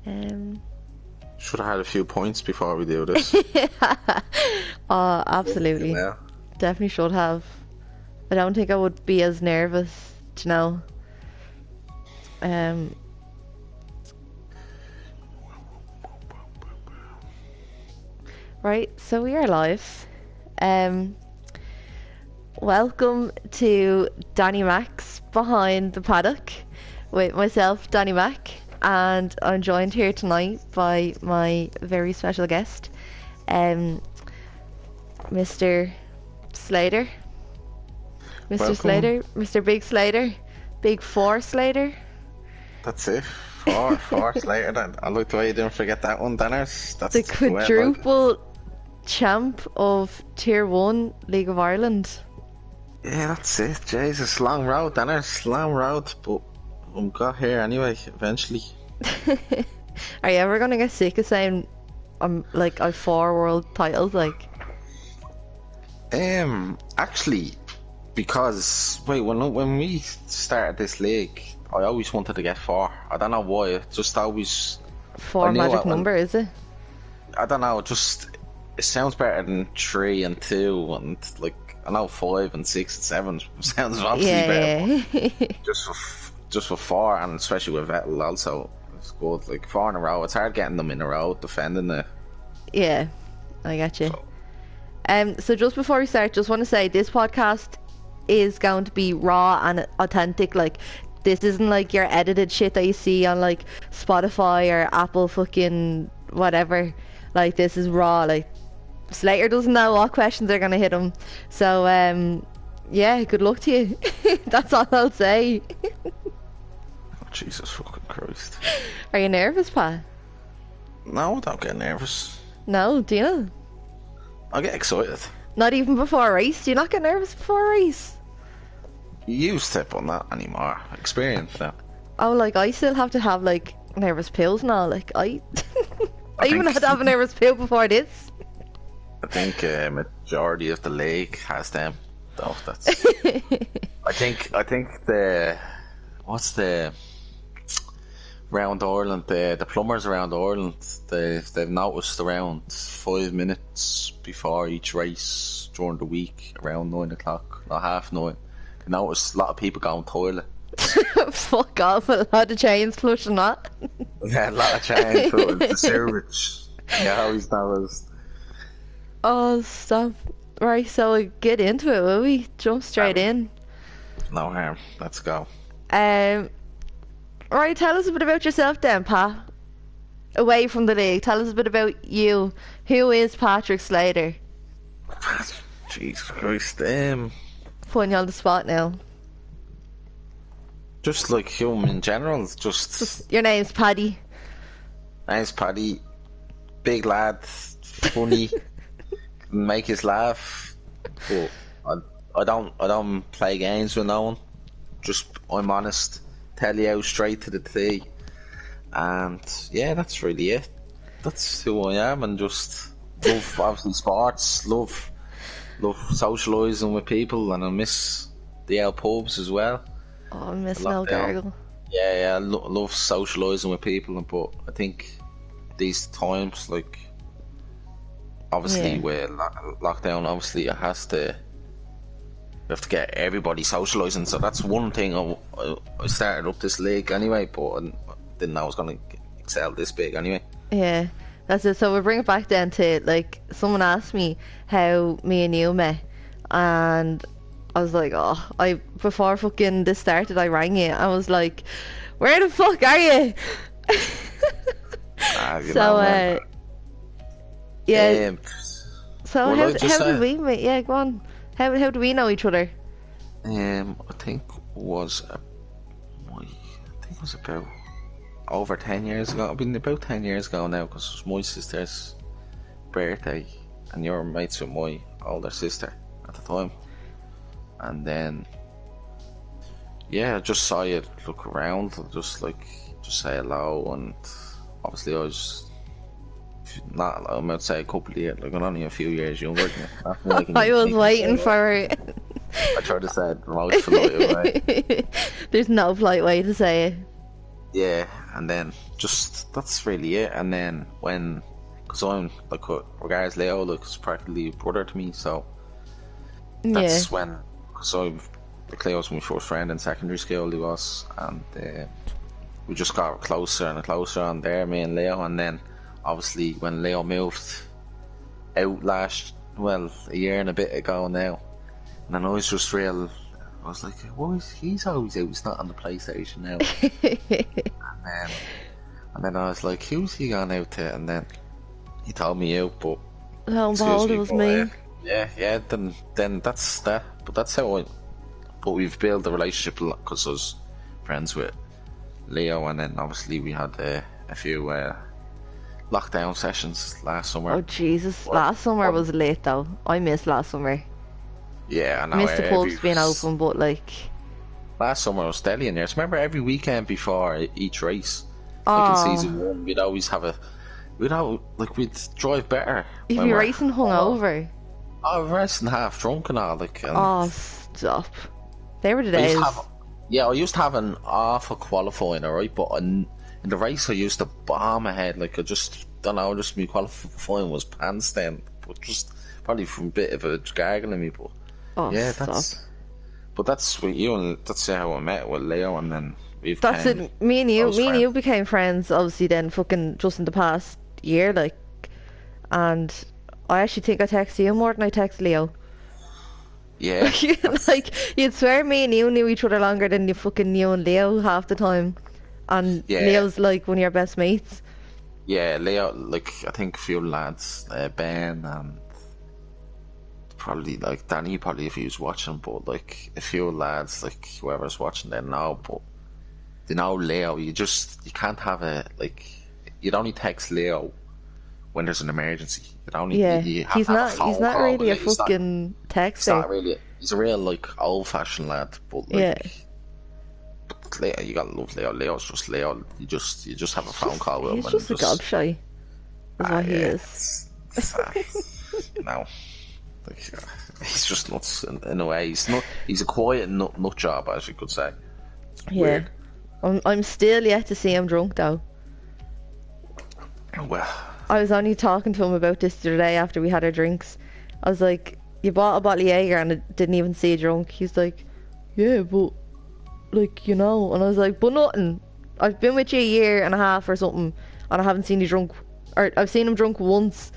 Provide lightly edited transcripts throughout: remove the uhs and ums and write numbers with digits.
Should have had a few points before we do this. Oh, absolutely. Yeah. Definitely should have. I don't think I would be as nervous, you know. Right, so we are live. Welcome to Danny Max behind the paddock with myself, Danny Mac, and I'm joined here tonight by my very special guest, Mr. Slater. Mr. Welcome. Slater, Mr. Big Slater, Big Four Slater. That's it. Four later. I like the way you didn't forget that one, Danners. That's The way I like it. quadruple champ of Tier 1 League of Ireland. Yeah, that's it. Jesus, long road, Danners. Long road, but I'm got here anyway. Eventually. Are you ever gonna get sick of saying I've 4 world titles? Actually, because when we started this league, I always wanted to get 4. I don't know why. It just always. 4 I knew magic it when- number, is it? I don't know. It sounds better than 3 and 2 and I know 5 and 6 and 7 sounds obviously better. Yeah. But just for 4, and especially with Vettel also, it's good. 4 in a row. It's hard getting them in a row, defending it. Yeah, I got you. So, So just before we start, just want to say this podcast is going to be raw and authentic. This isn't your edited shit that you see on Spotify or Apple fucking whatever. This is raw. Slater doesn't know what questions are gonna hit him. So yeah, good luck to you. That's all I'll say. oh, Jesus fucking Christ. Are you nervous, Pat? No, don't get nervous. No, do you? I get excited. Not even before a race? Do you not get nervous before a race? You step on that anymore. Experience that. Oh, I still have to have nervous pills now. I even had to have a nervous pill before this. I think majority of the league has them. Though that's. I think what's the round Ireland, the plumbers around Ireland, they've noticed around 5 minutes before each race during the week, around 9 o'clock, not 9:30, they noticed a lot of people going toilet. Fuck off, a lot of chains flushing that. Yeah, a lot of change for the sewage. Yeah, always noticed. Oh, stop. Right, so we get into it, will we? Jump straight in. No harm. Let's go. Right, tell us a bit about yourself then, Pat. Away from the league, tell us a bit about you. Who is Patrick Slater? Jesus Christ. Putting you on the spot now. Just him in general. Just Your name's Paddy. nice Paddy, big lad, funny, make us laugh. But I don't play games with no one. Just I'm honest, tell you out straight to the T, and yeah, that's really it. That's who I am, and just love obviously sports, love socialising with people, and I miss the old pubs as well. Oh, I miss Mel Gargle. Yeah, I love socialising with people, but I think these times, obviously, Yeah. with lockdown, obviously, you have to get everybody socialising. So that's one thing I started up this league anyway, but I didn't know I was going to excel this big anyway. Yeah, that's it. So we bring it back then to someone asked me how me and you met, and I was like, before fucking this started, I rang you. I was like, where the fuck are you? So yeah. So Well, how did we meet? Yeah, go on. How do we know each other? I think it was about over 10 years ago. I've been about 10 years ago now, because it was my sister's birthday, and you were mates with my older sister at the time. And then, yeah, I just saw you look around, just say hello, and obviously I was not, I'm about to say a couple of years, I'm only a few years younger than you. I was waiting for it. I tried to say it the most polite way. There's no polite way to say it. yeah, and then just that's really it. And then because I'm like, regards Leo, like, is practically a brother to me, so Yeah. that's when, because like, Leo was my first friend in secondary school, he was, and we just got closer and closer on there, me and Leo. And then obviously when Leo moved out a year and a bit ago now, and then I was just I was like, well, he's always out, he's not on the PlayStation now. And then I was like, who's he gone out to? And then he told me out, but Lo and excuse behold, it me, was but me. yeah, then that's that. But that's how but we've built a relationship because I was friends with Leo, and then obviously we had a few lockdown sessions last summer. Oh Jesus! Or, Last summer was late though. I missed last summer. yeah, I know. Missed the pubs being open, but like, last summer was steady in there. So remember, every weekend before each race, like in oh, season one, we'd always have we'd drive better. you'd when be we're racing hungover. racing half drunk and all, like. And Oh, stop! They were the I used days. to have, I used to have an awful qualifying, alright, but in the race I used to bomb ahead, like, I just don't know, just my qualifying was pants then, but just probably from a bit of a gargling me, but Oh, yeah, stop! that's with you, and that's how I met with Leo, and then we've That's became it. Me and close you friends. became friends. Obviously, then fucking just in the past year, like, and I actually think I texted you more than I texted Leo. Yeah, Like, you'd swear me and you knew each other longer than you fucking knew and Leo half the time. And yeah, Leo's like one of your best mates. yeah, Leo, like, I think a few lads, Ben, and probably, like, Danny, probably if he was watching, but, like, a few lads, like, whoever's watching, they know, but they know Leo. You can't have you'd only text Leo when there's an emergency. Yeah, You have to have a he's phone not call really with a Leo. fucking He's not texter. really, he's a real, like, old fashioned lad, but, Yeah, like, Leo, you gotta love Leo. Leo's just Leo. You just have a phone call with him he's and just a gobshy, is what he yeah, is. you know, like, he's just nuts in a way. He's a quiet nut job, as you could say. Yeah, Weird. I'm still yet to see him drunk though. Well, I was only talking to him about this the other day after we had our drinks. I was like, "You bought a bottle of Jaeger and it didn't even see you drunk." He's like, "Yeah, but like, you know," and I was like, "But nothing. I've been with you a year and a half or something, and I haven't seen you drunk, or I've seen him drunk once.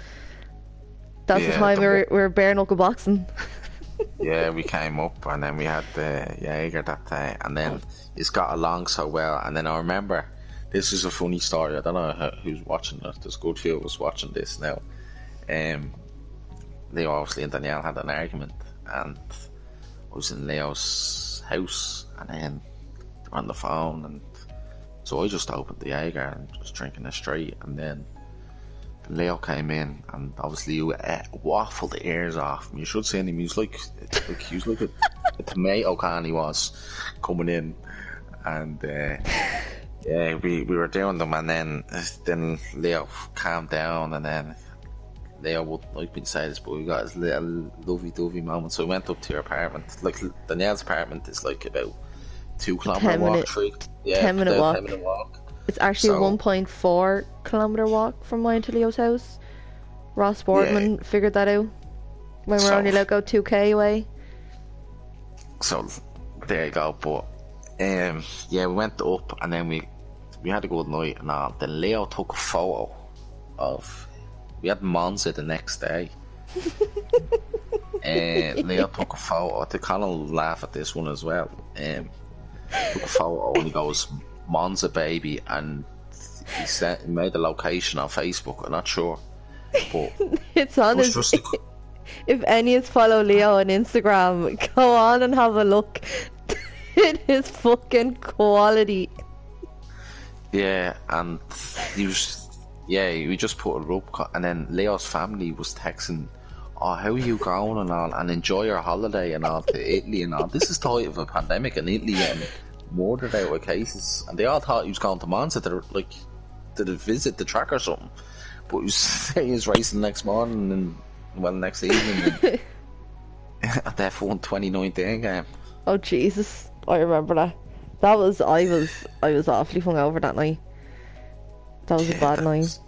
That's the yeah, time we were bare knuckle boxing." yeah, we came up and then we had the Jaeger that day, and then it's got along so well. And then I remember, this is a funny story. I don't know who's watching it. There's a good few of us watching this now. Leo obviously and Danielle had an argument, and I was in Leo's house, and then they were on the phone, and so I just opened the Jaeger and just drinking it straight, and then Leo came in, and obviously you waffled the ears off him. You should see him. He was like a tomato can. He was coming in, and yeah, we were doing them, and then Leo calmed down, and then Leo wouldn't like me to say this, but we got his little lovey-dovey moment. So we went up to your apartment. Like, Danielle's apartment is like about 2 kilometre walk, 10-minute walk. 10-minute walk. It's actually a 1.4 kilometre walk from mine to Leo's house. Ross Boardman figured that out when we're only allowed to go 2k away. So there you go. But yeah, we went up, and then we had a good night and all. Then Leo took a photo of. We had Monza the next day. Leo took a photo. I kind of laugh at this one as well. Took a photo and he goes, "Monza baby," and he made the location on Facebook. I'm not sure, but It's on his. If any of us follow Leo on Instagram, go on and have a look at his fucking quality. Yeah, and he was. Yeah, we just put it up, and then Leo's family was texting, "Oh, how are you going and all, and enjoy your holiday and all to Italy and all." This is the height of a pandemic in Italy and murdered out with cases, and they all thought he was going to Monza to visit the track or something. But he was saying he was racing next morning and next evening at the F1 2019 game. Oh Jesus, I remember that. I was awfully hungover that night. That was a Yeah, bad night.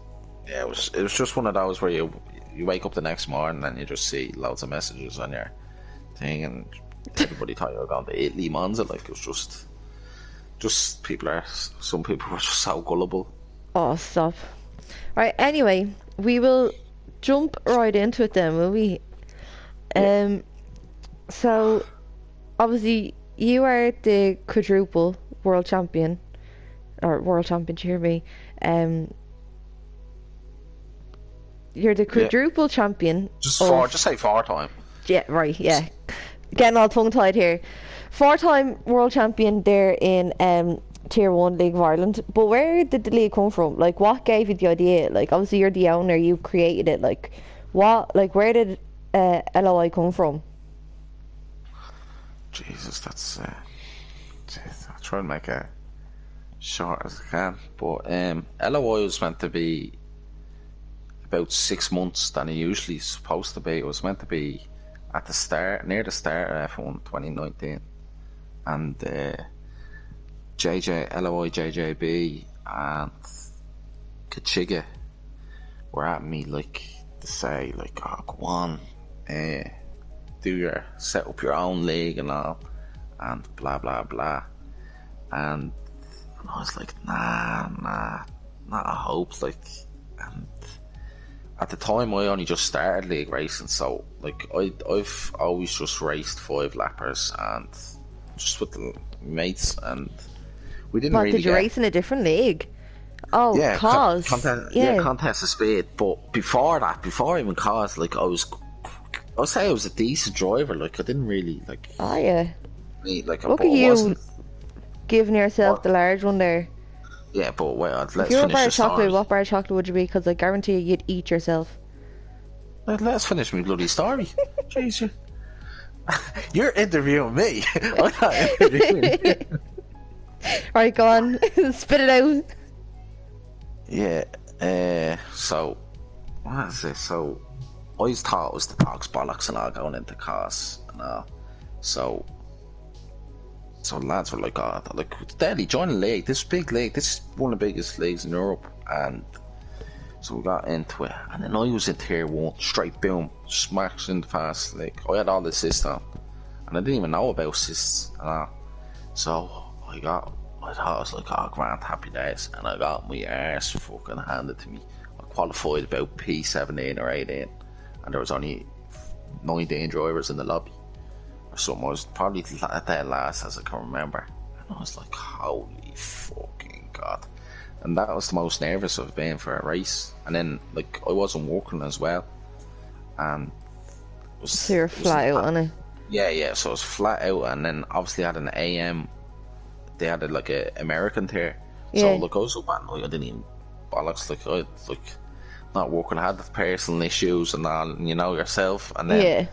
yeah, it was just one of those where you wake up the next morning and you just see loads of messages on your thing, and everybody thought you were going to Italy, Monza. Like, it was just some people were just so gullible. Oh, stop. Right, anyway, we will jump right into it then, will we? Yeah. So, obviously, you are the quadruple world champion, or world champion, you hear me? Um, you're the Yeah, quadruple champion just say 4 time. Yeah, right, yeah. Getting all tongue-tied here. Four-time world champion there in Tier 1 League of Ireland. But where did the league come from? Like, what gave you the idea? Like, obviously you're the owner, you created it. Like, where did LOI come from? Jesus, that's I'll try and make it short as I can. But LOI was meant to be about 6 months than it usually is supposed to be. It was meant to be at the start, near the start of F1 2019, and LOI JJB and Kachiga were at me like to say like, oh, go on, set up your own league and all, and blah blah blah, and I was like, nah, not a hope, like. And at the time, I only just started league racing, so like I've always just raced 5 lappers and just with the mates, and we didn't What, really did you get race in a different league? Oh, yeah cause. Yeah. contest of speed. But before even cause, like I'd say I was a decent driver. Like I didn't really like Oh, yeah. me like Look but at I you wasn't. giving yourself What? the large one there. Yeah, but wait, If let's you were a finish bar the of chocolate, story. what bar of chocolate would you be? Because I guarantee you, you'd eat yourself. Let's finish my bloody story. Jeez, you're interviewing me. I'm not interviewing you. Right, go on. Spit it out. Yeah, so, what is this? So, I always thought it was the dog's bollocks and all going into cars and all. So lads were like, oh, like, Daddy, join a league. This big league. This is one of the biggest leagues in Europe. And so we got into it. And then I was in Tier 1, straight boom, smashed in the fast league. I had all the assists on. And I didn't even know about assists and all. So, I thought I was like, oh, grand, happy days. And I got my arse fucking handed to me. I qualified about P17 or 18. And there was only 19 drivers in the lobby. Or something. I was probably at that last as I can remember. And I was like, holy fucking God. And that was the most nervous I've been for a race. And then, like, I wasn't working as well. And So you're flat out on it. Yeah, so it was flat out. And then obviously I had an AM. They had like a American tier. So Yeah. like I was up at night, I didn't even bollocks, like I not working. I had the personal issues and all, and you know yourself, and then Yeah.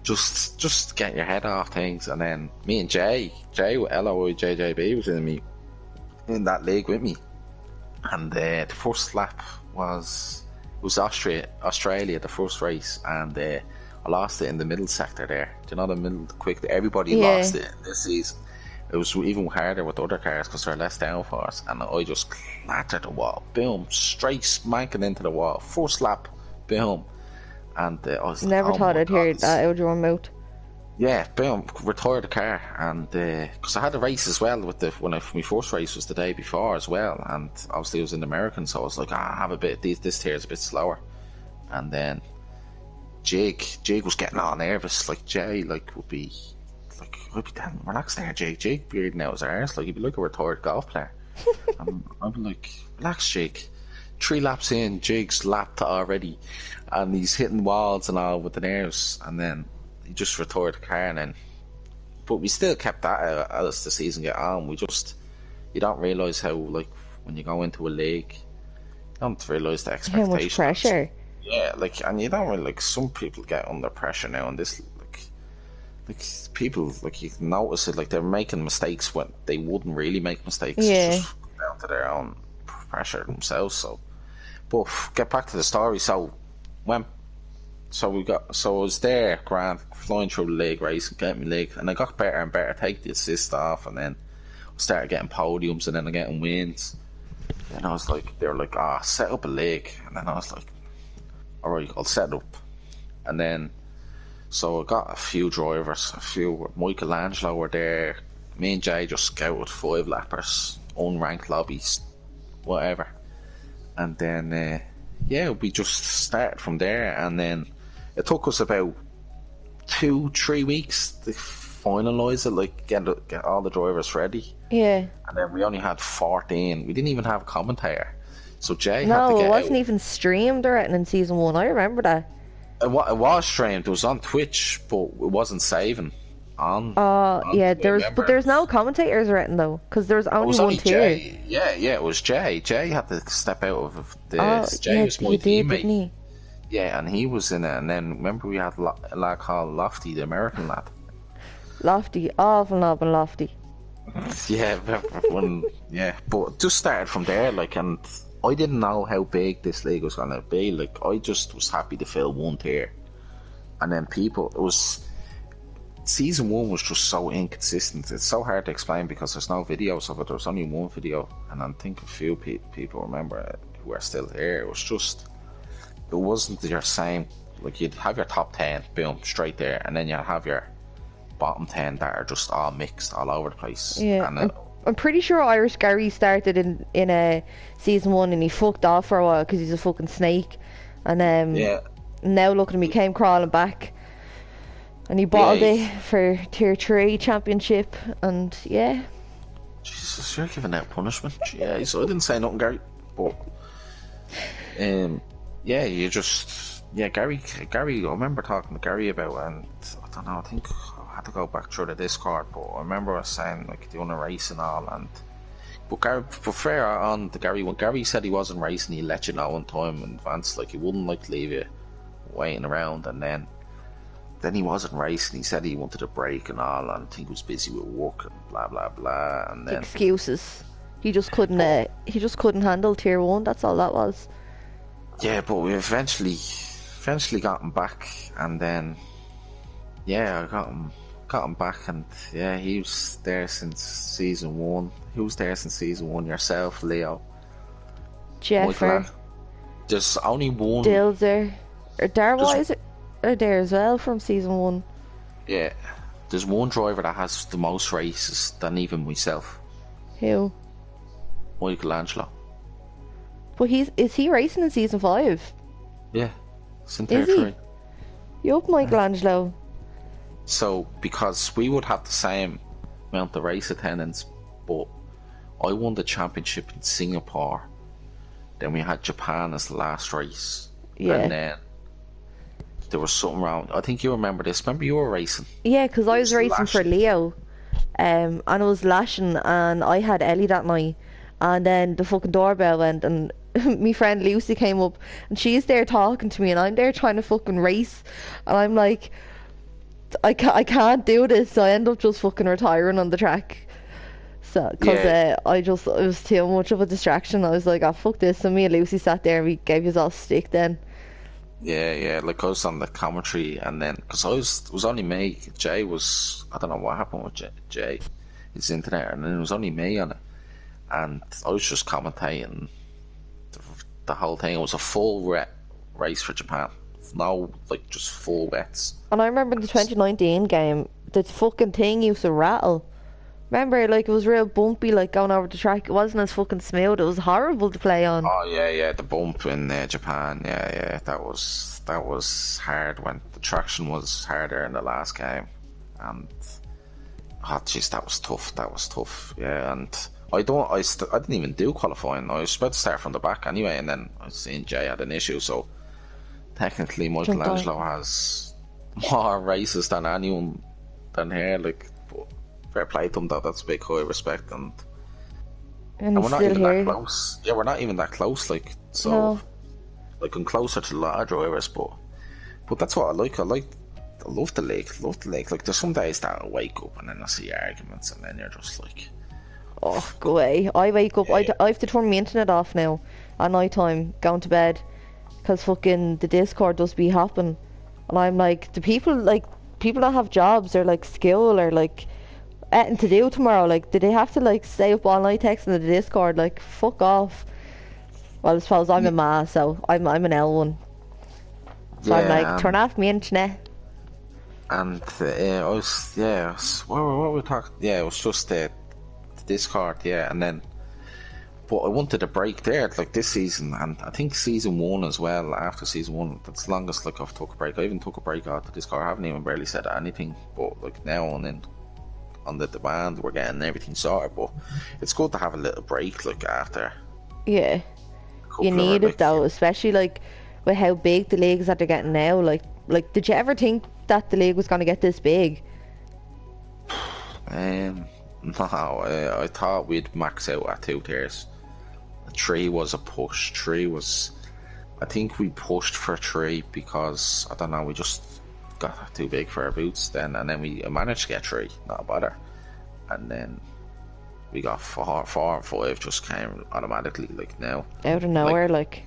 just get your head off things. And then me and Jay with LOI JJB was in that league with me, and the first lap was Australia, the first race, and I lost it in the middle sector there. Do you know the middle quick? Everybody lost it this season. It was even harder with other cars because they're less downforce, and I just clattered the wall, boom, straight smanking into the wall, first lap, boom, and I was Never like, thought I'd hear God, that out of your mouth. yeah, boom, retired the car, and because I had a race as well with my first race was the day before as well, and obviously it was in American, so I was like, I have a bit. This tier is a bit slower, and then Jake was getting all nervous. Like Jay, like would be. Like, I'd be telling him, relax there, Jake bearding out his arse, like he'd be like a retired golf player. I'd be like, relax, Jake. 3 laps in, Jake's lapped already, and he's hitting walls and all with the nerves, and then he just retired the car, and then, but we still kept that as the season get on. You don't realise how, like, when you go into a league, you don't realise the expectations. How much pressure. Yeah, like, and you don't really, like, some people get under pressure now, and this, like people, like you can notice it, like they're making mistakes when they wouldn't really make mistakes. Yeah. It's just down to their own pressure themselves. So, but get back to the story. So, I was there, grand, flying through the league race, getting my league, and I got better and better, take the assist off, and then started getting podiums and then getting wins. And I was like, they were like, set up a league. And then I was like, alright, I'll set it up. And then, so I got a few drivers, Michelangelo were there. Me and Jay just scouted 5 lappers, unranked lobbies, whatever. And then, we just started from there. And then it took us about 2-3 weeks to finalise it, like get all the drivers ready. Yeah. And then we only had 14. We didn't even have a commentator. So Jay had to get it wasn't out. even streamed or anything in season 1. I remember that. It was streamed. It was on Twitch, but it wasn't saving on. Yeah. There's no commentators or anything though, because there was only one tier. Jay. Yeah, it was Jay. Jay had to step out of the. Jay was my teammate. didn't he? Yeah, and he was in it. And then remember we had a lad called Lofty, the American lad. Lofty, awful knob and Lofty. Yeah, but just started from there, like, and I didn't know how big this league was gonna be. Like, I just was happy to fill one tier, and then season 1 was just so inconsistent. It's so hard to explain because there's no videos of it. There's only one video, and I think a few people remember it who are still here. It wasn't your same. Like, you'd have your top 10, boom, straight there, and then you'd have your bottom 10 that are just all mixed all over the place. Yeah, and I'm pretty sure Irish Gary started in a season 1 and he fucked off for a while because he's a fucking snake. And now look at him, he came crawling back and he bottled it for tier 3 championship. And yeah, Jesus, you're giving out punishment. Yeah, so I didn't say nothing, Gary, but you just Gary. I remember talking to Gary about, and I don't know, I think I had to go back through the Discord, but I remember us saying like doing a race and all, but Gary, for fair on to Gary, when Gary said he wasn't racing, he let you know in time in advance, like he wouldn't like leave you waiting around, and then he wasn't racing. He said he wanted a break and all, and I think he was busy with work and blah blah blah, and then excuses. He just couldn't handle tier 1. That's all that was. Yeah, but we eventually got him back, and then I got him back, and he was there since season 1. Who was there since season 1? Yourself, Leo, Jeffer. There's only one. Dilzer, or Darwise are there as well from season 1. Yeah, there's one driver that has the most races than even myself. Who? Michelangelo. But is he racing in season 5? Yeah, it's in tier 3. You up, Michelangelo? So, because we would have the same amount of race attendance, but I won the championship in Singapore, then we had Japan as the last race, and then there was something wrong. I think you remember this. Remember you were racing? Yeah, because I was racing for Leo, and I was lashing, and I had Ellie that night, and then the fucking doorbell went, and my friend Lucy came up, and she's there talking to me, and I'm there trying to fucking race, and I'm like, I can't do this, so I end up just fucking retiring on the track. So, because it was too much of a distraction. I was like, oh fuck this. So me and Lucy sat there and we gave you all stick then. Yeah, like I was on the commentary, and then because it was only me. Jay was, I don't know what happened with Jay, his internet, and then it was only me on it, and I was just commentating the whole thing. It was a full race for Japan. No, like just full wets. And I remember in the 2019 game, the fucking thing used to rattle. Remember, like, it was real bumpy, like, going over the track. It wasn't as fucking smooth. It was horrible to play on. Oh, yeah, the bump in Japan. Yeah, that was hard when the traction was harder in the last game. And, oh, jeez, that was tough. Yeah, and I didn't even do qualifying. I was about to start from the back anyway, and then I seen Jay had an issue, so technically Michelangelo has more races than anyone than here, like, fair play to him though, that's a big high respect, and we're not even that close. Yeah, we're not even that close, like, so no. Like, I'm closer to a lot of drivers, but that's what I like. I love the league. Like, there's some days that I wake up and then I see arguments, and then you're just like, oh, go away. I wake up, I have to turn my internet off now at night time, going to bed, because fucking the Discord does be hopping, and I'm like, the people that have jobs or like school or like anything to do tomorrow. Like, did they have to like stay up all night texting the Discord? Like, fuck off. Well, I suppose I'm a ma, so I'm an L one. So I'm like, Yeah, turn off my internet. and what were we talking? Yeah, it was just the Discord, yeah, and then. But I wanted a break there, like this season, and I think season 1 as well. After season 1, that's the longest like I've took a break. I even took a break out of Discord. I haven't even barely said anything, but like now on the demand, we're getting everything sorted. But it's good to have a little break, like after. Yeah, you need it though, especially like with how big the leagues that they're getting now. Like, did you ever think that the league was gonna get this big? No, I thought we'd max out at 2 tiers. 3 was a push. 3 was, I think we pushed for 3 because I don't know, we just got too big for our boots then, and then we managed to get 3, not a bother, and then we got 4 and 5 just came automatically, like now Out of nowhere, like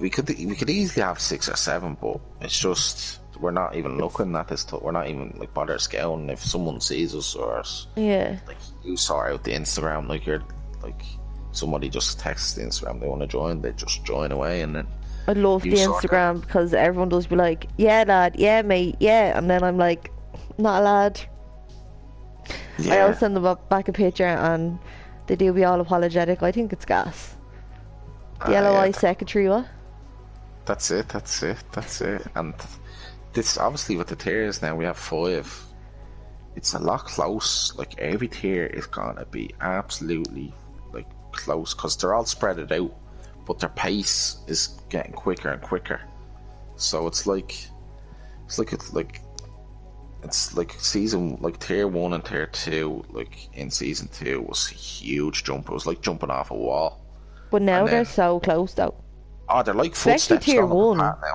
we could easily have 6 or 7, but it's just we're not even looking at this. We're not even like bother scouting if someone sees us, or yeah. like you sort out the Instagram, like you're like. Somebody just texts the Instagram they want to join, they just join away, and then I love the Instagram because everyone does be like, yeah lad, yeah mate, yeah, and then I'm like, not a lad. yeah. I always send them back a picture and they do be all apologetic. I think it's gas. The LOI secretary, what? That's it. And this, obviously with the tiers now, we have 5. It's a lot close, like every tier is gonna be absolutely like close because they're all spread it out, but their pace is getting quicker and quicker. So it's like season, like tier 1 and tier 2, like in season 2 was a huge jump. It was like jumping off a wall. But now they're so close though. Oh, they're like footsteps tier down the 1 path now.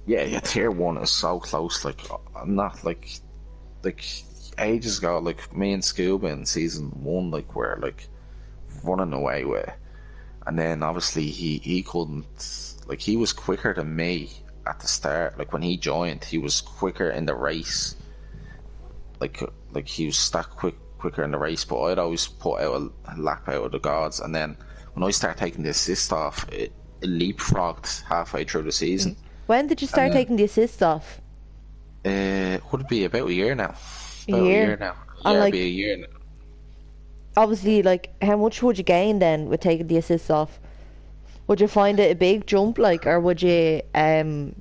Yeah, tier 1 is so close. Like I'm not like ages ago, like me and Scuba in season 1, like were like running away with, and then obviously he couldn't, like he was quicker than me at the start. Like when he joined, he was quicker in the race. Like he was that quicker in the race, but I'd always put out a lap out of the gods, and then when I started taking the assist off, it leapfrogged halfway through the season. When did you start taking the assist off? Would it be about a year now? A year now. And Yeah, like, it'd be a year now. Obviously, like, how much would you gain then with taking the assists off? Would you find it a big jump, like, or would you only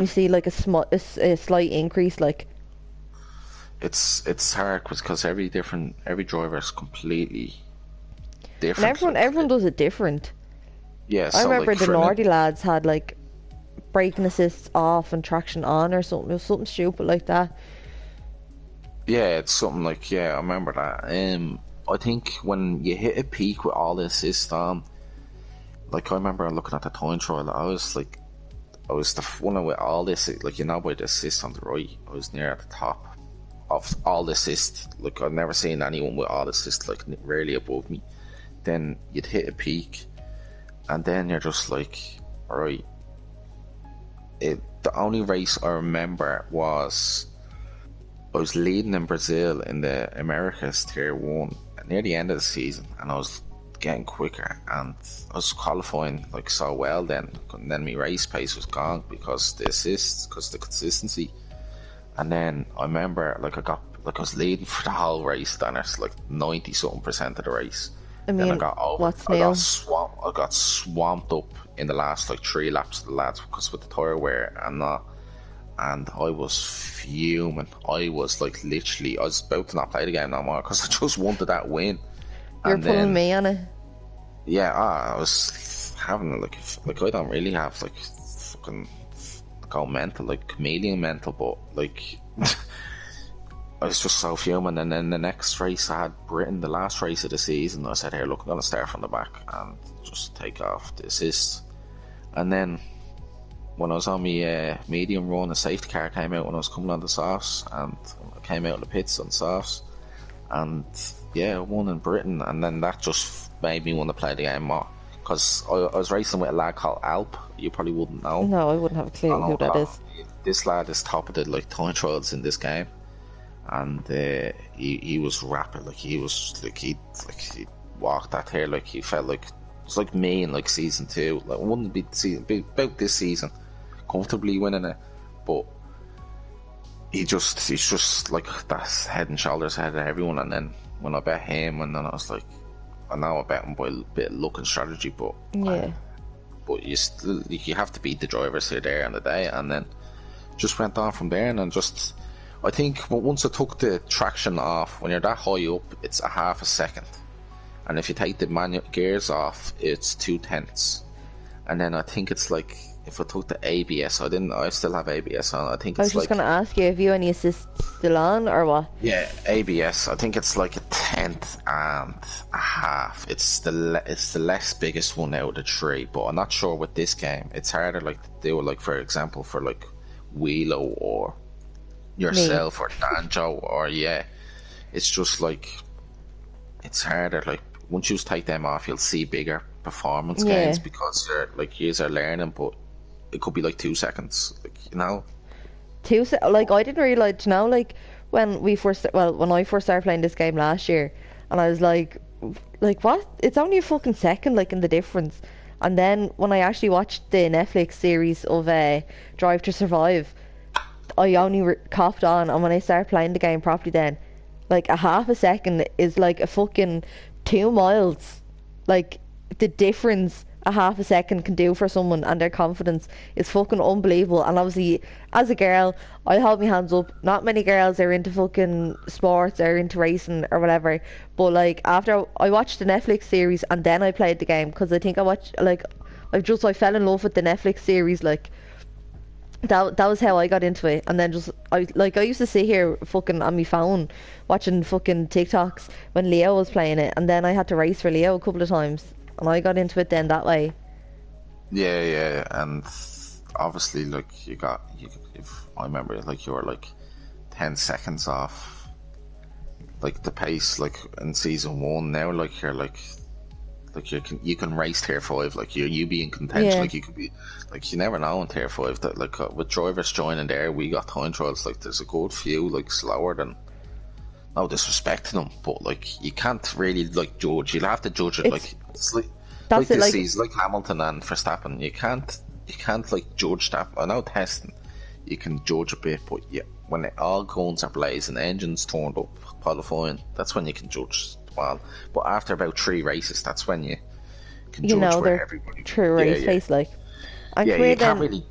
see like a slight increase, like? It's hard because every driver is completely different. And everyone does it different. Yeah, I so remember like the Nordy lads had like braking assists off and traction on or something. It was something stupid like that. Yeah, it's something like, yeah, I remember that. I think when you hit a peak with all the assists on, like I remember looking at the time trial, I was the one with all this, like by the assist on the right, I was near at the top of all the assists. Like I've never seen anyone with all the assists, like rarely above me. Then you'd hit a peak, and then you're just like, alright. The only race I remember was I was leading in Brazil in the Americas Tier 1 near the end of the season, and I was getting quicker, and I was qualifying like so well then, and then my race pace was gone because the assists, because the consistency. And then I remember like I was leading for the whole race, then it's like 90 something % of the race. I mean, then I got over, what's I new? got swamped up in the last like 3 laps of the lads because with the tyre wear and that, and I was fuming. I was like literally, I was about to not play the game no more because I just wanted that win. You're pulling me on it. Yeah, I was having like I don't really have like fucking go mental, like chameleon mental, but like I was just so fuming. And then the next race I had Britain, the last race of the season, I said, here look, I'm gonna start from the back and just take off the assists. And then when I was on my medium run, a safety car came out when I was coming on the softs, and I came out of the pits on softs, and yeah, I won in Britain. And then that just made me want to play the game more, because I was racing with a lad called Alp. You probably wouldn't know. No, I wouldn't have a clue who that is. This lad is top of the like time trials in this game, and he was rapid. Like he walked that here like he felt like it's like me in like season 2. Like it wouldn't be about this season, comfortably winning it, but he's just like that's head and shoulders ahead of everyone. And then when I bet him, and then I was like, I know I bet him by a bit of luck and strategy, but Yeah. But you have to beat the drivers here there on the day, and then just went on from there. And then just I think once I took the traction off, when you're that high up, it's a half a second, and if you take the manual gears off, it's 2/10. And then I think it's like if I took the ABS, I still have ABS on. I think I it's was just like gonna ask you, have you any assists still on or what? yeah, ABS. I think it's like a 10th and a half. It's the less biggest one out of the 3, but I'm not sure with this game. It's harder like to do, like for example for like Wheelo or yourself or Danjo or it's just like it's harder. Like once you take them off, you'll see bigger performance gains because you're learning, but it could be like 2 seconds, like, you know. Like I didn't realise, you know, like when I first started playing this game last year, and I was like what? It's only a fucking second, like in the difference. And then when I actually watched the Netflix series of Drive to Survive, I only copped on, and when I started playing the game properly, then like a half a second is like a fucking 2 miles. Like the difference a half a second can do for someone and their confidence is fucking unbelievable. And obviously, as a girl, I hold my hands up. Not many girls are into fucking sports or into racing or whatever. But like after I watched the Netflix series and then I played the game, because I think I fell in love with the Netflix series. Like that was how I got into it. And then I used to sit here fucking on my phone watching fucking TikToks when Leo was playing it, and then I had to race for Leo a couple of times. And I got into it then that way. Yeah, and obviously, like if I remember, like you were like 10 seconds off, like the pace, like in season 1. Now, like you're like you can race tier 5, like you be in contention, like you could be, like you never know in tier 5 that like with drivers joining there, we got time trials. Like there's a good few like slower than. No disrespect to them, but like you can't really like judge. You'll have to judge it like it's like this season, like Hamilton and Verstappen. You can't like judge that. I know testing, you can judge a bit, but when all guns are blazing, engines turned up, qualifying, that's when you can judge well. But after about 3 races, that's when you can judge where everybody true race face like. And you can't really.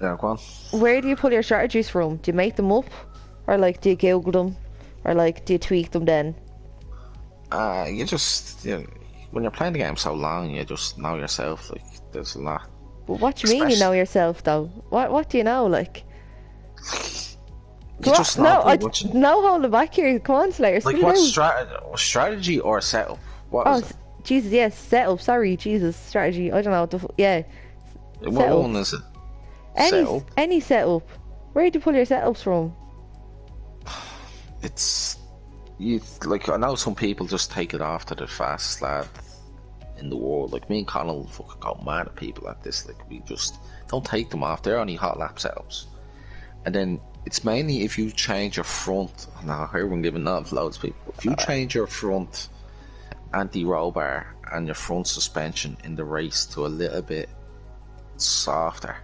Yeah, go on. Where do you pull your strategies from? Do you make them up, or like do you Google them? Or like, do you tweak them then? You just when you're playing the game so long, you just know yourself. Like, there's a lot. But what do you mean you know yourself, though? What do you know, like? You just know. No holding back here. Come on, Slayer. Like what strategy or setup? What is it? Jesus, yes, setup. Sorry, Jesus, strategy. I don't know what the What one is it? Any setup. Where do you pull your setups from? It's like I know some people just take it off to the fastest lad in the world. Like me and Connell fucking got mad at people at this. Like we just don't take them off. They're only hot lap setups. And then it's mainly if you change your front. Now I heard we're giving loads of people. If you change your front anti-roll bar and your front suspension in the race to a little bit softer,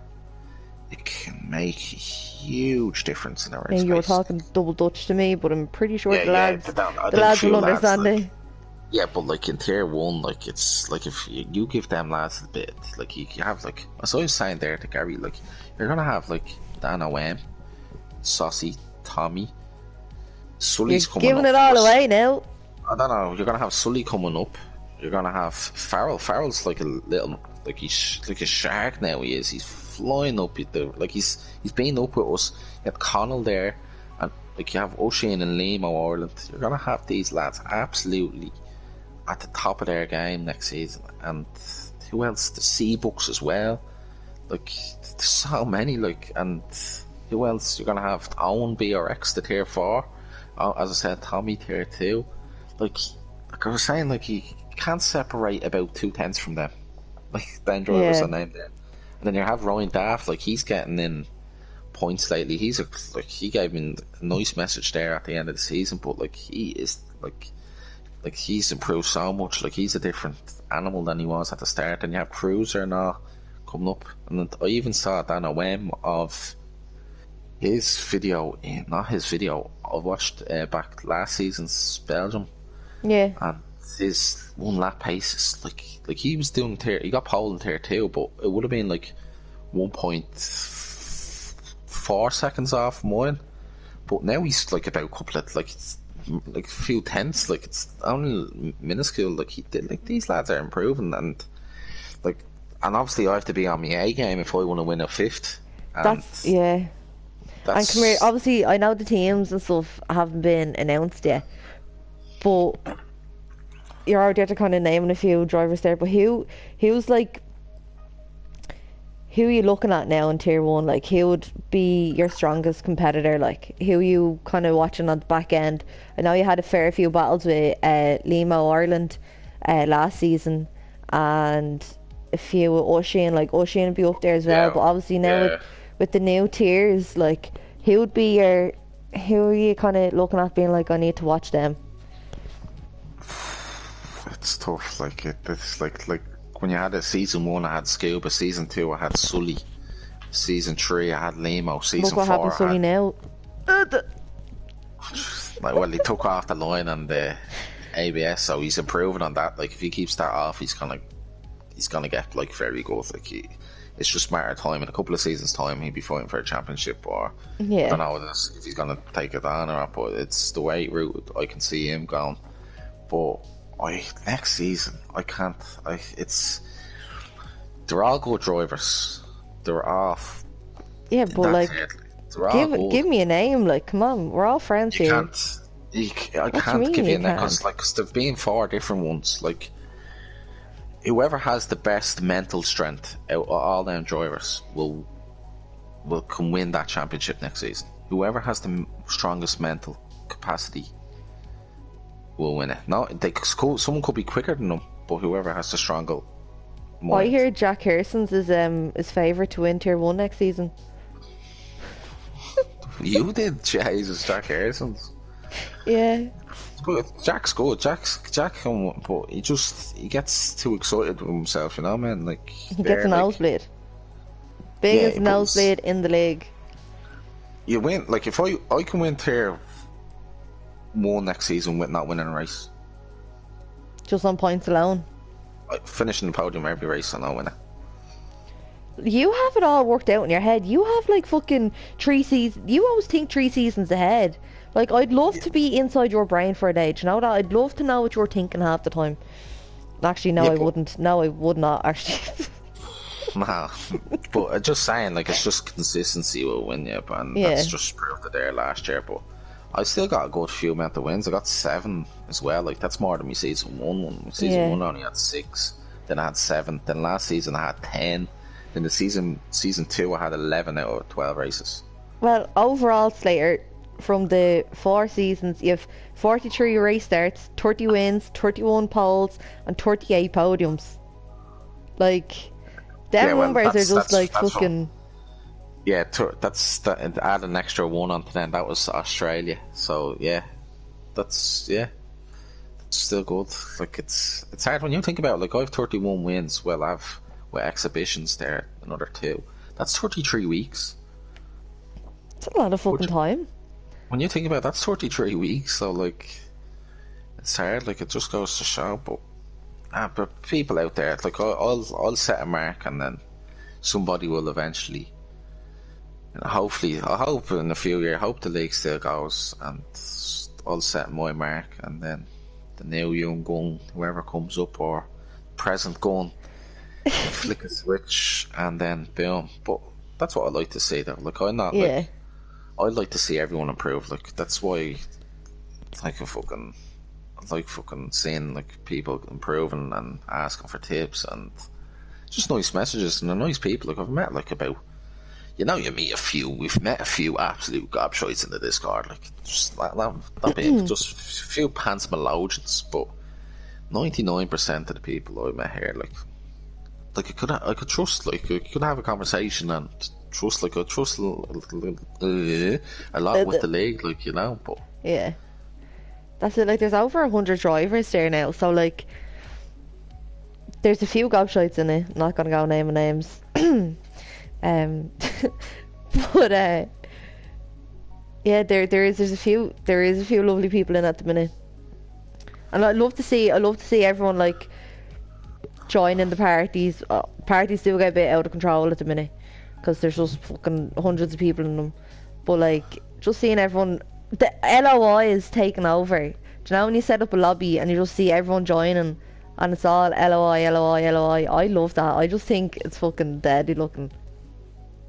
it can make a huge difference in a race. Yeah, you were talking double Dutch to me, but I'm pretty sure the lads will understand it. Yeah, but like in tier 1, like it's like if you give them lads a bit, like you have like, as I was saying there to Gary, like you're gonna have like Dan OM, Saucy, Tommy, Sully's coming up. You're giving it all away now. I don't know. You're gonna have Sully coming up. You're gonna have Farrell. Farrell's like a little, like he's like a shark now. He is. He's flying up with the, like he's been up with us. You have Connell there, and like you have O'Shane and Liam Ireland. You're gonna have these lads absolutely at the top of their game next season. And who else? The C-Books as well. Like there's so many. Like, and who else? You're gonna have Owen BRX, the tier 4. As I said, Tommy tier 2. Like I was saying, like you can't separate about 2/10 from them. Like Ben Driver's a name there. And then you have Ryan Daft, like he's getting in points lately. He's he gave me a nice message there at the end of the season. But like he is like he's improved so much. Like he's a different animal than he was at the start. And you have Cruiser now coming up, and I even saw Dan O'Wem of his video. Not his video. I watched back last season's Belgium. Yeah. And his one lap pace is like he was doing he got pole in tier 2, but it would have been like 1.4 seconds off mine. But now he's like about a couple of like a few tenths. Like it's only minuscule. Like these lads are improving, and obviously I have to be on my A game if I want to win a fifth. And and come here, obviously I know the teams and stuff haven't been announced yet, but you're out there to kind of naming a few drivers there. But who's like, who are you looking at now in tier 1? Like, who would be your strongest competitor? Like, who are you kind of watching on the back end? I know you had a fair few battles with Limo Ireland last season, and a few with Oisin. Like Oisin would be up there as well. But obviously now with the new tiers, like, who are you kind of looking at being like, I need to watch them? It's tough. Like it's like when you had a season 1, I had Scuba. Season 2, I had Sully. Season 3, I had Limo. Season 4, what happened to Sully now? Well, he took off the line on the ABS, so he's improving on that. Like if he keeps that off, he's gonna get like very good. Like it's just a matter of time. In a couple of seasons' time, he'd be fighting for a championship, or I don't know if he's gonna take it on or not. But it's the way route I can see him going. But next season, I can't. They're all good drivers. They're off. Yeah, but like, give me a name. Like, come on, we're all friends here. I can't give you a name because there've been 4 different ones. Like, whoever has the best mental strength out of all them drivers will can win that championship next season. Whoever has the strongest mental capacity will win it. No, someone could be quicker than them, but whoever has the stronger mind. I hear Jack Harrison's is favourite to win tier 1 next season. You did, Jesus, Jack Harrison's. Yeah. But Jack's good. Jack, but he gets too excited with himself, you know, man. Like he gets a nosebleed. Biggest nosebleed in the league. You win. Like if I can win tier 1 next season with not winning a race, just on points alone. Finishing the podium every race and not winning. You have it all worked out in your head. You have like fucking 3 seasons. You always think 3 seasons ahead. Like, I'd love to be inside your brain for a day. Do you know that? I'd love to know what you're thinking half the time. Actually, no, I wouldn't. No, I would not, actually. Nah, but I'm just saying, like, it's just consistency will win you, and that's just proved it there last year. But I still got a good few amount of wins. I got 7 as well. Like, that's more than my season 1. My season 1 only had 6. Then I had 7. Then last season I had 10. Then the season 2 I had 11 out of 12 races. Well, overall, Slater, from the 4 seasons, you have 43 race starts, 30 wins, 31 poles, and 38 podiums. Like, them numbers are just like fucking. Add an extra 1 onto them. That was Australia. So that's still good. Like it's hard when you think about it. Like I have 31 wins. Well, I've with exhibitions there another 2. That's 33 weeks. It's a lot of fucking time. When you think about it, that's 33 weeks. So like, it's hard. Like it just goes to show. But people out there, like I'll set a mark, and then somebody will eventually. Hopefully, I hope in a few years, I hope the league still goes, and I'll set my mark, and then the new young gun, whoever comes up, or present gun, flick a switch, and then boom. But that's what I like to see, though. Like I'm not like I'd like to see everyone improve. Like that's why, I like fucking seeing like people improving and asking for tips and just nice messages and they're nice people. Like I've met like about. You meet a few. We've met a few absolute gobshites in the Discord. Like just that big, just a few pants melodians. But 99% of the people I met here, like I could trust. Like I could have a conversation and I trust a lot with the league, like, you know, but Yeah. That's it, like, there's over 100 drivers there now, so, like, there's a few gobshites in it. I'm not gonna go naming names. um, but, yeah, there's a few lovely people in at the minute. And I'd love to see everyone, like, joining the parties. Parties do get a bit out of control at the minute because there's just fucking hundreds of people in them. But, like, just seeing everyone, the LOI is taking over. Do you know when you set up a lobby and you just see everyone joining and it's all LOI, LOI, LOI? I love that. I just think it's fucking deadly looking.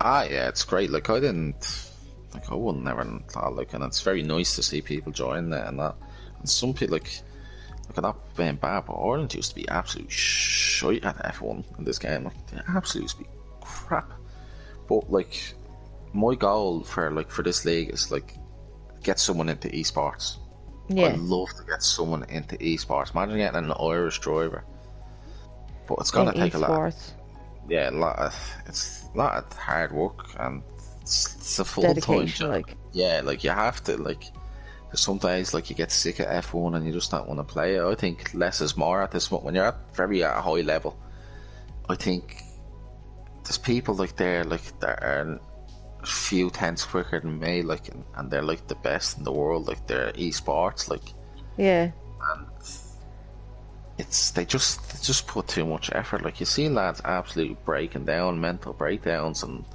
yeah, it's great. Like, I wouldn't never thought, like, and it's very nice to see people join there and that. And some people, like I'm not being bad, but Ireland used to be absolute shite at F1 in this game. Like, they absolutely used to be crap. But, like, my goal for this league is, like, get someone into esports. Yeah. I'd love to get someone into esports. Imagine getting an Irish driver. But it's gonna take a lot. Yeah, it's a lot of hard work, and it's a full-time job. Like. Yeah, like, you have to, like, some days, like, you get sick of F1 and you just don't want to play it. I think less is more at this moment. When you're at a high level, I think there's people like that are a few tenths quicker than me, like, and they're like the best in the world, like, they're esports, like, yeah, and they just put too much effort. Like, you see lads absolutely breaking down, mental breakdowns, and,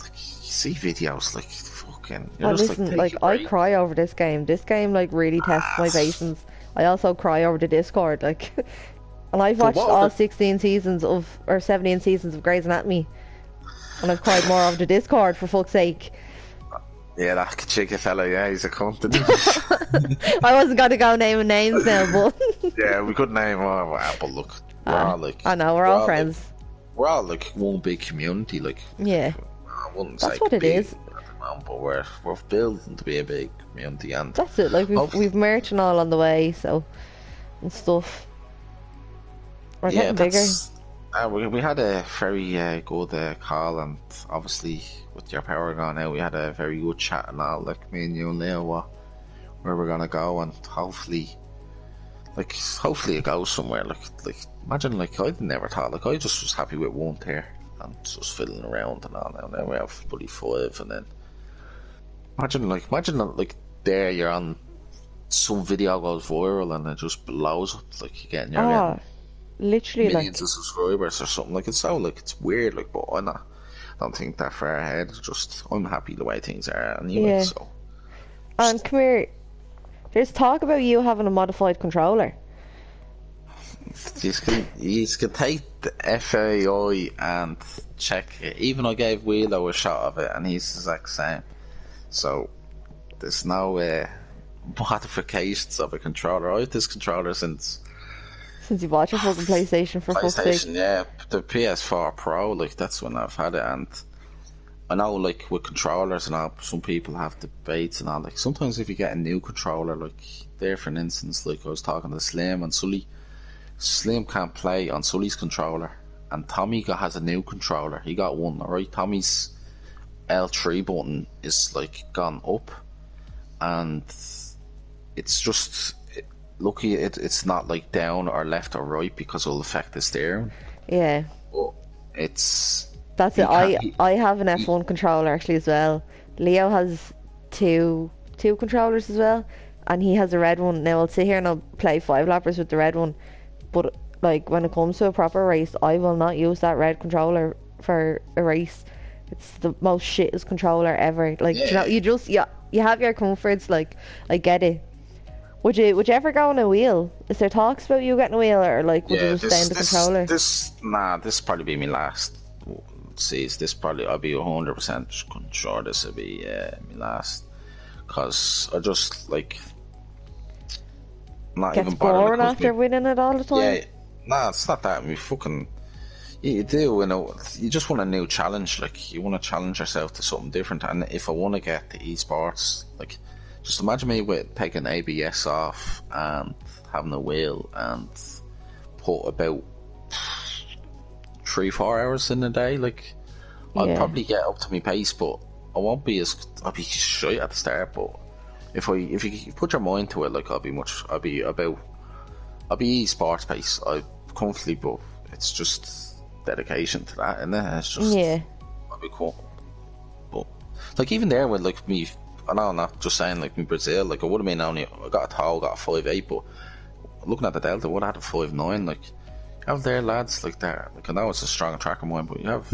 like, you see videos, like, fucking, listen, like, I cry over this game. This game, like, really tests my patience. I also cry over the Discord, like, and I've watched all 17 seasons of Grey's Anatomy, and I've cried more over the Discord, for fuck's sake. Yeah, that Kachika fella, yeah, he's a cunt. I wasn't going to go naming names now, but yeah, we could name but look, we're all, like, I know, we're all friends. Like, we're all, like, one big community, like, yeah, I wouldn't that's say what it is. But we're building to be a big community, and that's it. Like, we've merch and all on the way, so, and stuff. We're getting bigger. We had a very good call, and obviously with your power gone out, we had a very good chat and all, like, me and you and Leo, where we're gonna go, and hopefully it goes somewhere. Like imagine, like, I never thought, like, I just was happy with one tier and just fiddling around and all. Now we have bloody 5, and then imagine like there you're on, some video goes viral and it just blows up, like, you're getting literally millions of subscribers or something. Like, it's so, like, it's weird, like, but I don't think that far ahead. It's just, I'm happy the way things are anyway. Yeah. So, and come here, there's talk about you having a modified controller. You can take the FAI and check it. Even I gave Wheelo a shot of it, and he's the exact same. So there's no modifications of a controller. I have this controller since you bought your fucking PlayStation, for fuck's sake. Yeah, the PS4 Pro, like, that's when I've had it. And I know, like, with controllers and all, some people have debates and all. Like, sometimes if you get a new controller, like, there for an instance, like, I was talking to Slim and Sully. Slim can't play on Sully's controller, and Tommy has a new controller. He got one, alright. Tommy's L3 button is, like, gone up, and it's just lucky it's not, like, down or left or right, because it'll affect the steering. Yeah, but that's it. I have an F1 controller actually as well. Leo has two controllers as well, and he has a red one. Now I'll sit here and I'll play 5 lappers with the red one, but, like, when it comes to a proper race, I will not use that red controller for a race. It's the most shittest controller ever. Like, yeah. You have your comforts, like, I get it. Would you ever go on a wheel? Is there talks about you getting a wheel, or, like, would you just stay in the controller? This probably be my last season. I'll be 100% sure this will be my last, because I just, like, not gets even bothered. Boring after winning it all the time. Yeah, it's not that. You do, you know. You just want a new challenge. Like, you want to challenge yourself to something different. And if I want to get to esports, like, just imagine me with taking ABS off and having a wheel and put about 3-4 hours in a day. Like, I'll Yeah. probably get up to my pace, but I won't be as I'll be shy at the start. But if you put your mind to it, like I'll be sports pace. I comfortably, but it's just dedication to that, and it's just Yeah. I'll be cool. But like even there with like me, I know I'm not just saying like me Brazil. Like I would have been only I got a tall, got a 5'8", but looking at the delta, I would have had a 5'9". Like you have there lads like that. Like I know it's a strong track of mine, but you have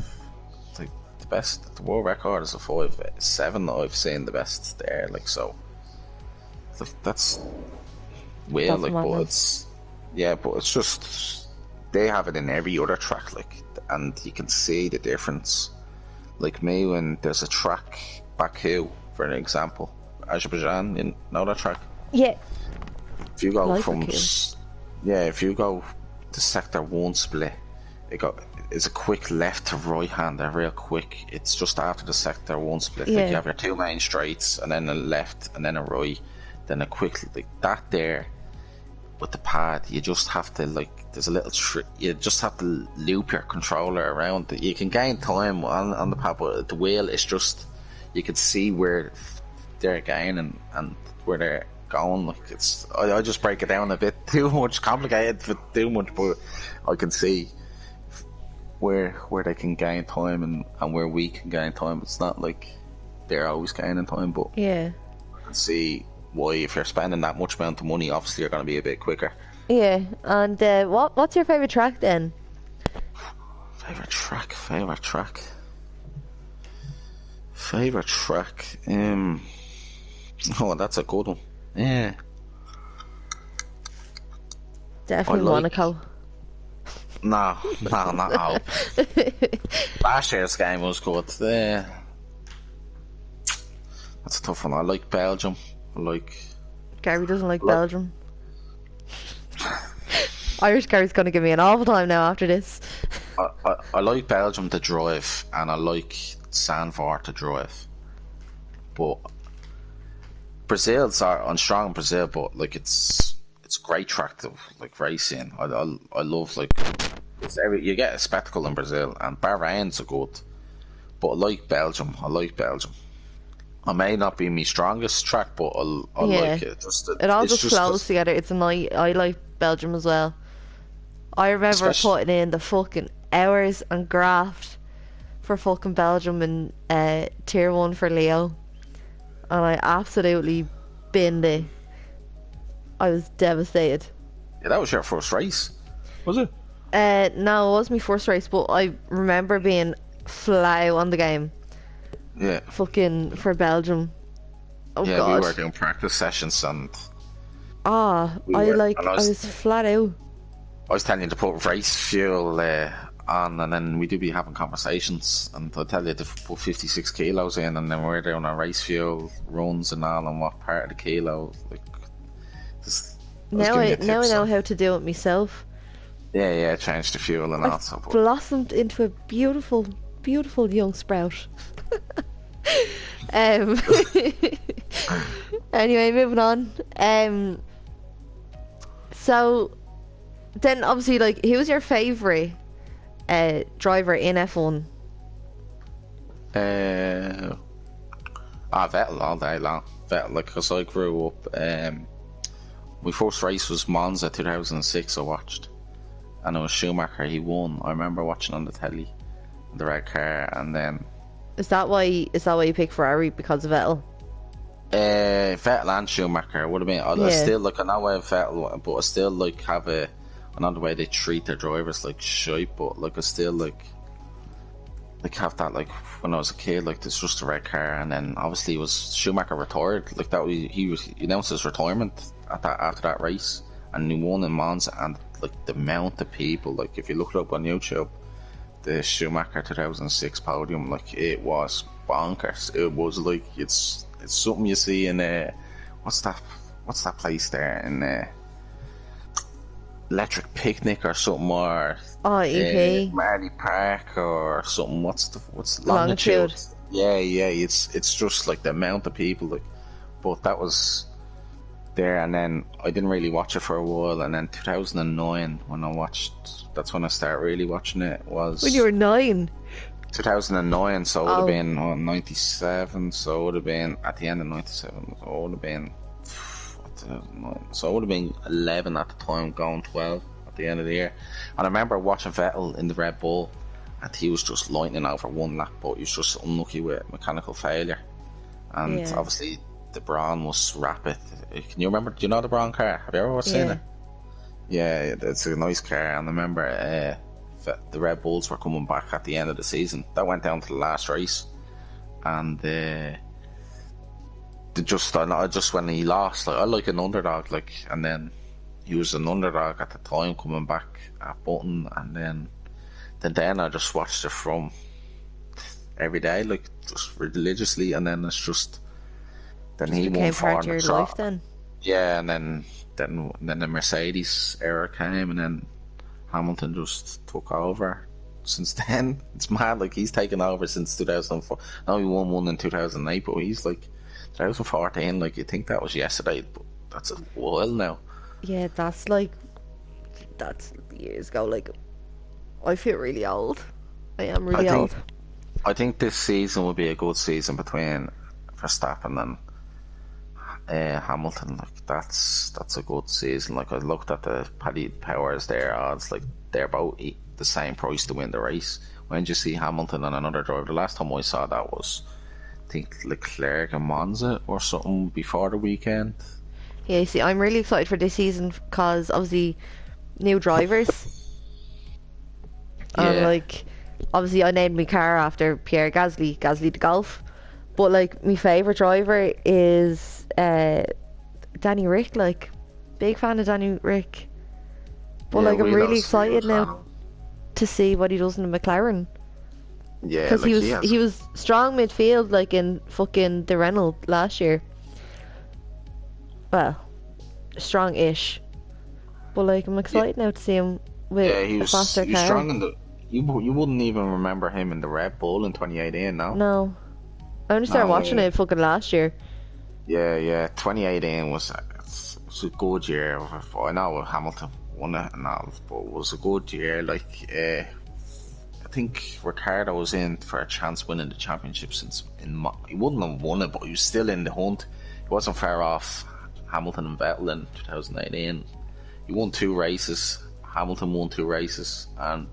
like the best. The world record is a 5'7" that I've seen the best there. Like so, like that's weird. That's Like but madness. but it's just they have it in every other track. Like and you can see the difference. Like me when there's a track Baku, for an example, Azerbaijan, you know that track. Yeah. If you go Like from Baku. if you go to sector 1 split, it's a quick left to right hander, real quick. It's just after the sector 1 split. Yeah. Like you have your two main straights and then a left and then a right, then a quick like that there. With the pad, you just have to there's a little you just have to loop your controller around. You can gain time on the pad, but the wheel is just you can see where they're gaining and where they're going. Like I just break it down a bit too much, complicated for too much, but I can see where they can gain time and where we can gain time. It's not like they're always gaining time, but Yeah. I can see why if you're spending that much amount of money, obviously you're going to be a bit quicker. Yeah. And what's your favourite track then? Favorite track. Oh, that's a good one. Yeah. Definitely like- Monaco. No, not all. Last year's game was good. That's a tough one. I like Belgium. Gary doesn't like Belgium. Irish Gary's gonna give me an awful time now after this. I like Belgium to drive, and I like Sanford to drive. But I'm strong in Brazil, but like it's great track to like racing. I love like you get a spectacle in Brazil, and Bahrain's a good. But I like Belgium. I may not be my strongest track, but I like it. It all it's just flows together. It's a night. I like Belgium as well. I remember Especially- putting in the fucking hours and graft for fucking Belgium and tier 1 for Leo, and I absolutely binned it. I was devastated. Yeah, that was your first race, was it? No, it was my first race, but I remember being fly on the game. Yeah. Fucking for Belgium. Oh Yeah, god. we were doing practice sessions, and I was flat out. I was telling you to put race fuel on, and then we do be having conversations, and I tell you to put 56 kilos in, and then we're doing our race fuel runs and all, and what part of the kilo. Like, Now I know how to do it myself. Yeah, change the fuel and all. So, but Blossomed into a beautiful, beautiful young sprout. Anyway, moving on. So then obviously, like, who was your favourite driver in F1? Vettel all day long. Vettel, like, because I grew up. My first race was Monza 2006. I watched, and it was Schumacher. He won. I remember watching on the telly, the red car, and then. Is that why you picked Ferrari, because of Vettel? Vettel and Schumacher would have been. I still like. I know where Vettel, but I still like have a. I know the way they treat their drivers like shite, but like I still like have that, like when I was a kid, like it's just a red car, and then obviously it was Schumacher retired. Like that, he announced his retirement after that race, and he won in Monza, and like the amount of people, like if you look it up on YouTube, the Schumacher 2006 podium, like it was bonkers. It was like it's something you see in what's that place there in Electric Picnic or something, or EP Marley Park or something. What's Longitude? Yeah, it's just like the amount of people, like. But that was there, and then I didn't really watch it for a while, and then 2009 when I watched, that's when I started really watching it. Was When you were 9. 2009, so it would Oh. have been 97, so it would have been at the end of 97, so it would have been, so it would have been 11 at the time, going 12 at the end of the year. And I remember watching Vettel in the Red Bull, and he was just lightning over one lap, but he was just unlucky with mechanical failure. And Yeah. obviously the Braun was rapid. Can you remember, do you know the Braun car? Have you ever seen Yeah. it? Yeah, it's a nice car, and I remember the Red Bulls were coming back at the end of the season. That went down to the last race, and just when he lost, like I like an underdog, like, and then he was an underdog at the time coming back at Button, and then I just watched it from every day, like just religiously, and then it's just then he Became won part of four your in a life trot. then. Yeah, and then the Mercedes era came, and then Hamilton just took over. Since then, it's mad. Like he's taken over since 2004. Now he won one in 2008, but he's like 2014. Like you think that was yesterday, but that's a while now. Yeah, that's years ago. Like, I feel really old. I am really old. I think this season will be a good season between Verstappen and Hamilton. Like that's a good season. Like I looked at the Paddy Powers, their odds, like they're about the same price to win the race. When did you see Hamilton and another driver? The last time I saw that was, I think, Leclerc and Monza or something before the weekend. Yeah, you see, I'm really excited for this season because obviously new drivers. And Yeah. like, obviously I named my car after Pierre Gasly the Golf. But like, my favourite driver is Danny Rick. Like, big fan of Danny Rick. But like, I'm really excited now to see what he does in the McLaren. Yeah, Because like he was strong midfield, like in fucking the Renault last year. Well, strong-ish. But like, I'm excited now to see him with he a faster was car. strong in the. You wouldn't even remember him in the Red Bull in 2018, no? No, I only started watching it fucking last year. Yeah. 2018 was a good year. I know Hamilton won it and all, but it was a good year. Like, I think Ricciardo was in for a chance winning the championship since he wouldn't have won it, but he was still in the hunt. He wasn't far off Hamilton and Vettel in 2018. He won 2 races. Hamilton won 2 races, and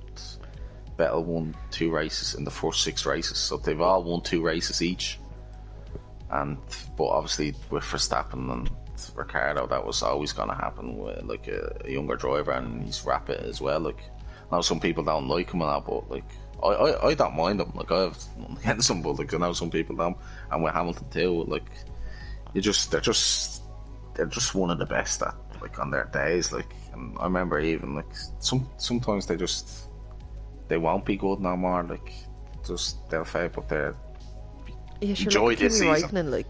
Vettel won 2 races in the first 6 races. So they've all won 2 races each. But obviously with Verstappen and Ricciardo, that was always going to happen with like a younger driver, and he's rapid as well. Like, now some people don't like him and that, but like I don't mind him. Like, I have nothing against him, but like I know some people don't, and with Hamilton too. Like, they're just one of the best at, like, on their days. Like, and I remember even like sometimes they won't be good no more. Like, just they'll fade, but they're enjoy this season. Raikkonen, like,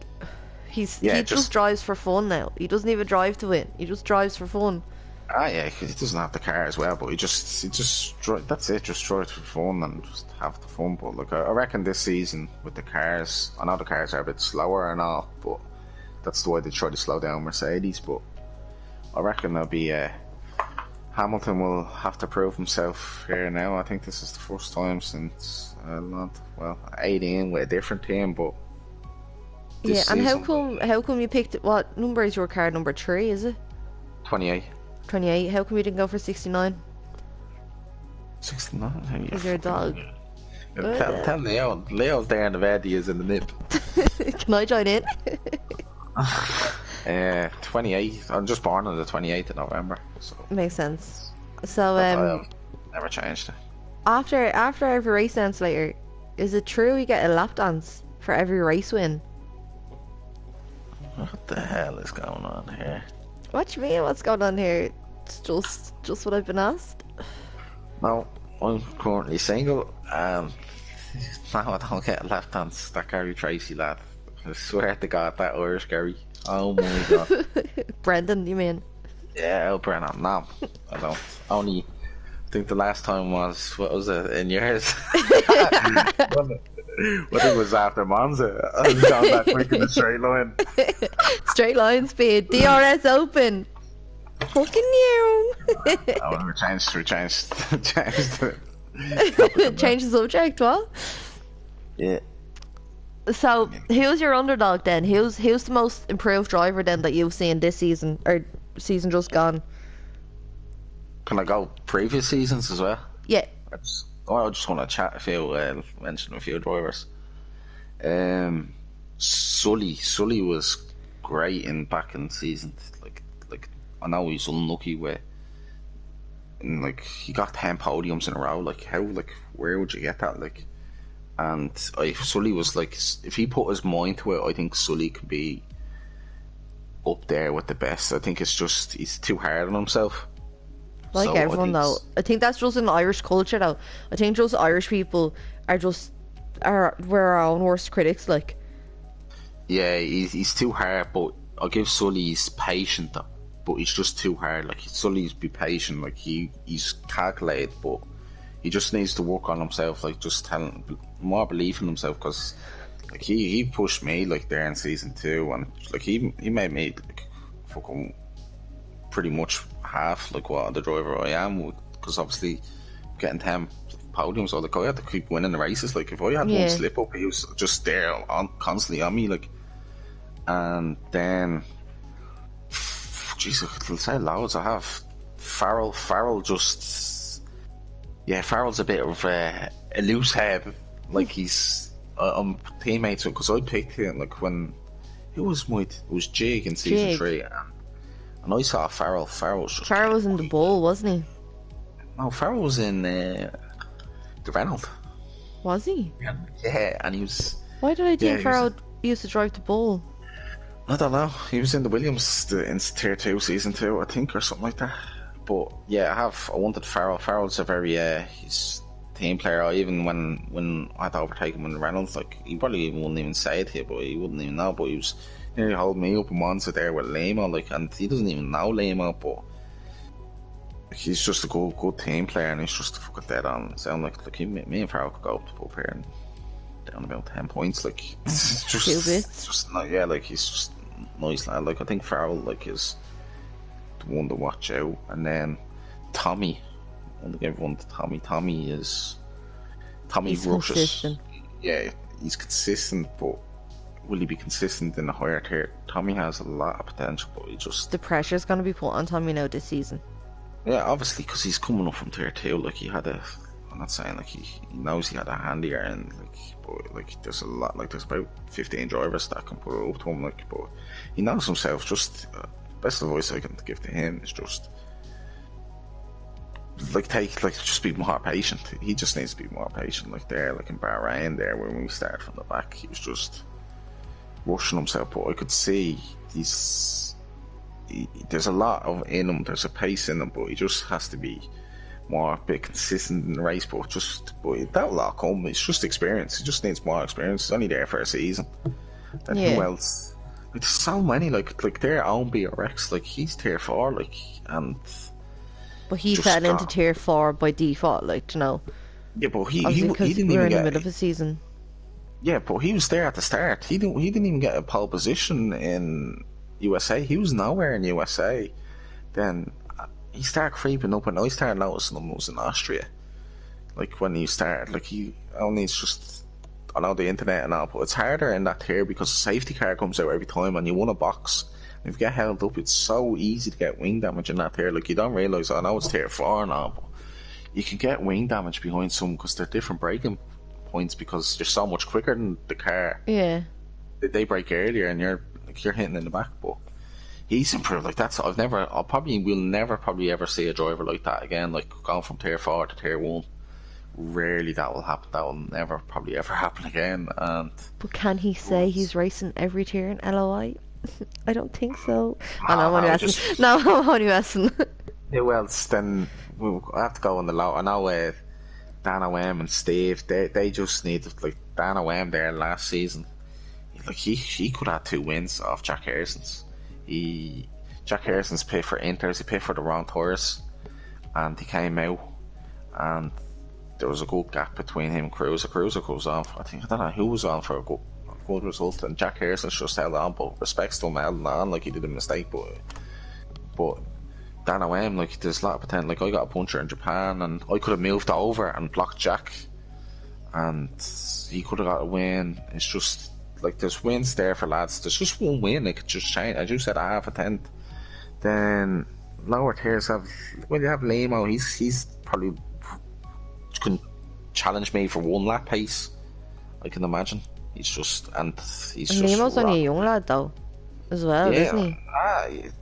he just drives for fun now. He doesn't even drive to win. He just drives for fun. Yeah, he doesn't have the car as well, but he just that's it. Just drive for fun and just have the fun. But like, I reckon this season with the cars, I know the cars are a bit slower and all, but that's the way they try to slow down Mercedes. But I reckon there'll be Hamilton will have to prove himself here now. I think this is the first time since 18 with a different team, but yeah. And how come you picked, what number is your car? Number 3, is it? 28. 28. How come you didn't go for 69? 69? Is there a dog? Tell Leo. Leo's there in the bed, he is in the nip. Can I join in? 28. I'm just born on the 28th of November. So makes sense. So never changed it. After every race dance later, is it true you get a lap dance for every race win? What the hell is going on here? What do you mean? What's going on here? It's just what I've been asked. No, I'm currently single, and now I don't get a lap dance. That Gary Tracy lad, I swear to God, that Irish Gary. Oh my God. Brendan, you mean? Yeah, oh Brennan. No, I don't. I think the last time was, what was it, in yours? What it was after Monza. I was going that quick in a straight line. Straight line speed. DRS open. Fucking you. We changed it. Change the subject, what? Yeah. So, who's your underdog then? Who's the most improved driver then that you've seen this season, or season just gone? Can I go previous seasons as well? Yeah. I just want to chat a few, mention a few drivers. Sully was great back in season. Like I know he's unlucky with, and like he got 10 podiums in a row. Like how, like where would you get that? Like, and Sully was like, if he put his mind to it, I think Sully could be up there with the best. I think it's just he's too hard on himself. Like everyone though, I think that's just an Irish culture though. I think just Irish people we're our own worst critics. Like, yeah, he's too hard, but I'll give Sully he's patient though. But he's just too hard. Like Sully's be patient. Like he's calculated, but he just needs to work on himself. Like just more belief in himself, because like he pushed me like there in season 2, and like he made me like fucking pretty much half like what the driver I am, because obviously getting 10 podiums, so like I had to keep winning the races. Like if I had one slip up, he was just there constantly on me. Like, and then Jesus, it'll say loads. I have Farrell just Farrell's a bit of a loose head. Like he's I'm teammates with, because I picked him like when it was Jig in season 3, and I saw Farrell was in the Bull, wasn't he? No, Farrell was in the Renault. Was he? Yeah, and he was. Why did I think Farrell used to drive the Bull? I don't know. He was in the Williams in Tier 2 season 2, I think, or something like that. But yeah, I wanted Farrell. Farrell's a very he's a team player. Even when I had to overtake him in the Reynolds, like he probably even wouldn't even say it here, but he wouldn't even know. But he was nearly holding me up in Monza there with Lamo, like, and he doesn't even know Lamo, but he's just a good team player, and he's just fucking dead on. Sound like me and Farrell could go up to pub here and down about 10 points. Like it's just not, yeah, like he's just nice lad. Like I think Farrell like is the one to watch out, and then Tommy. I want to give one to Tommy. Tommy rushes. Consistent. Yeah, he's consistent, but will he be consistent in a higher tier? Tommy has a lot of potential, but he just the pressure's going to be put on Tommy now this season. Yeah, obviously, because he's coming up from tier 2. Like he had I'm not saying like he knows he had a handier end, like, but like there's a lot, like there's about 15 drivers that can put it up to him, like, but he knows himself. Just best advice I can give to him is just just be more patient. He just needs to be more patient. Like there, like in Bahrain there, when we started from the back, he was just rushing himself. But I could see there's a lot in him. There's a pace in him, but he just has to be a bit consistent in the race. But that will all come. It's just experience. He just needs more experience. He's only there for a season. And who else? Like, there's so many. Like their own BRX. Like he's tier 4. Like and. But he fell into tier 4 by default. Like, you know. Yeah, but he didn't even in the middle of a season. Yeah, but he was there at the start. He didn't even get a pole position in USA. He was nowhere in USA. Then he started creeping up, and I started noticing him was in Austria. Like when he started, like it's just, I know the internet and all, but it's harder in that tier because a safety car comes out every time, and you won a box. And if you get held up, it's so easy to get wing damage in that tier. Like you don't realise. I know it's tier 4 now, but you can get wing damage behind some because they're different braking points because you're so much quicker than the car. Yeah. They brake earlier, and you're hitting in the back, but he's improved. Like I'll probably will never ever see a driver like that again. Like going from tier 4 to tier 1. Rarely that will happen. That will never probably ever happen again. But can he say he's racing every tier in LOI? I don't think so. I'm only messing. No, I'm only messing. Who else? Then we'll have to go on the low. I know Dan OM and Steve. They just need like Dan OM there last season. Like he could have 2 wins off Jack Harrison's. Jack Harrison's paid for Inters. He paid for the wrong tires, and he came out, and there was a good gap between him and Cruiser. Cruiser goes on. I don't know who was on for a good result, and Jack Harrison's just held on. But respects to him holding on, like he did a mistake, but Dan O'Wayne, like there's a lot of potential. Like I got a puncher in Japan, and I could have moved over and blocked Jack, and he could have got a win. It's just like there's wins there for lads. There's just one win. It could just change. As you said, a half a tenth. Then lower tiers have you have Lemo. He's probably can challenge me for one lap pace. I can imagine. He's just Lemo's only a young lad though, as well, isn't he?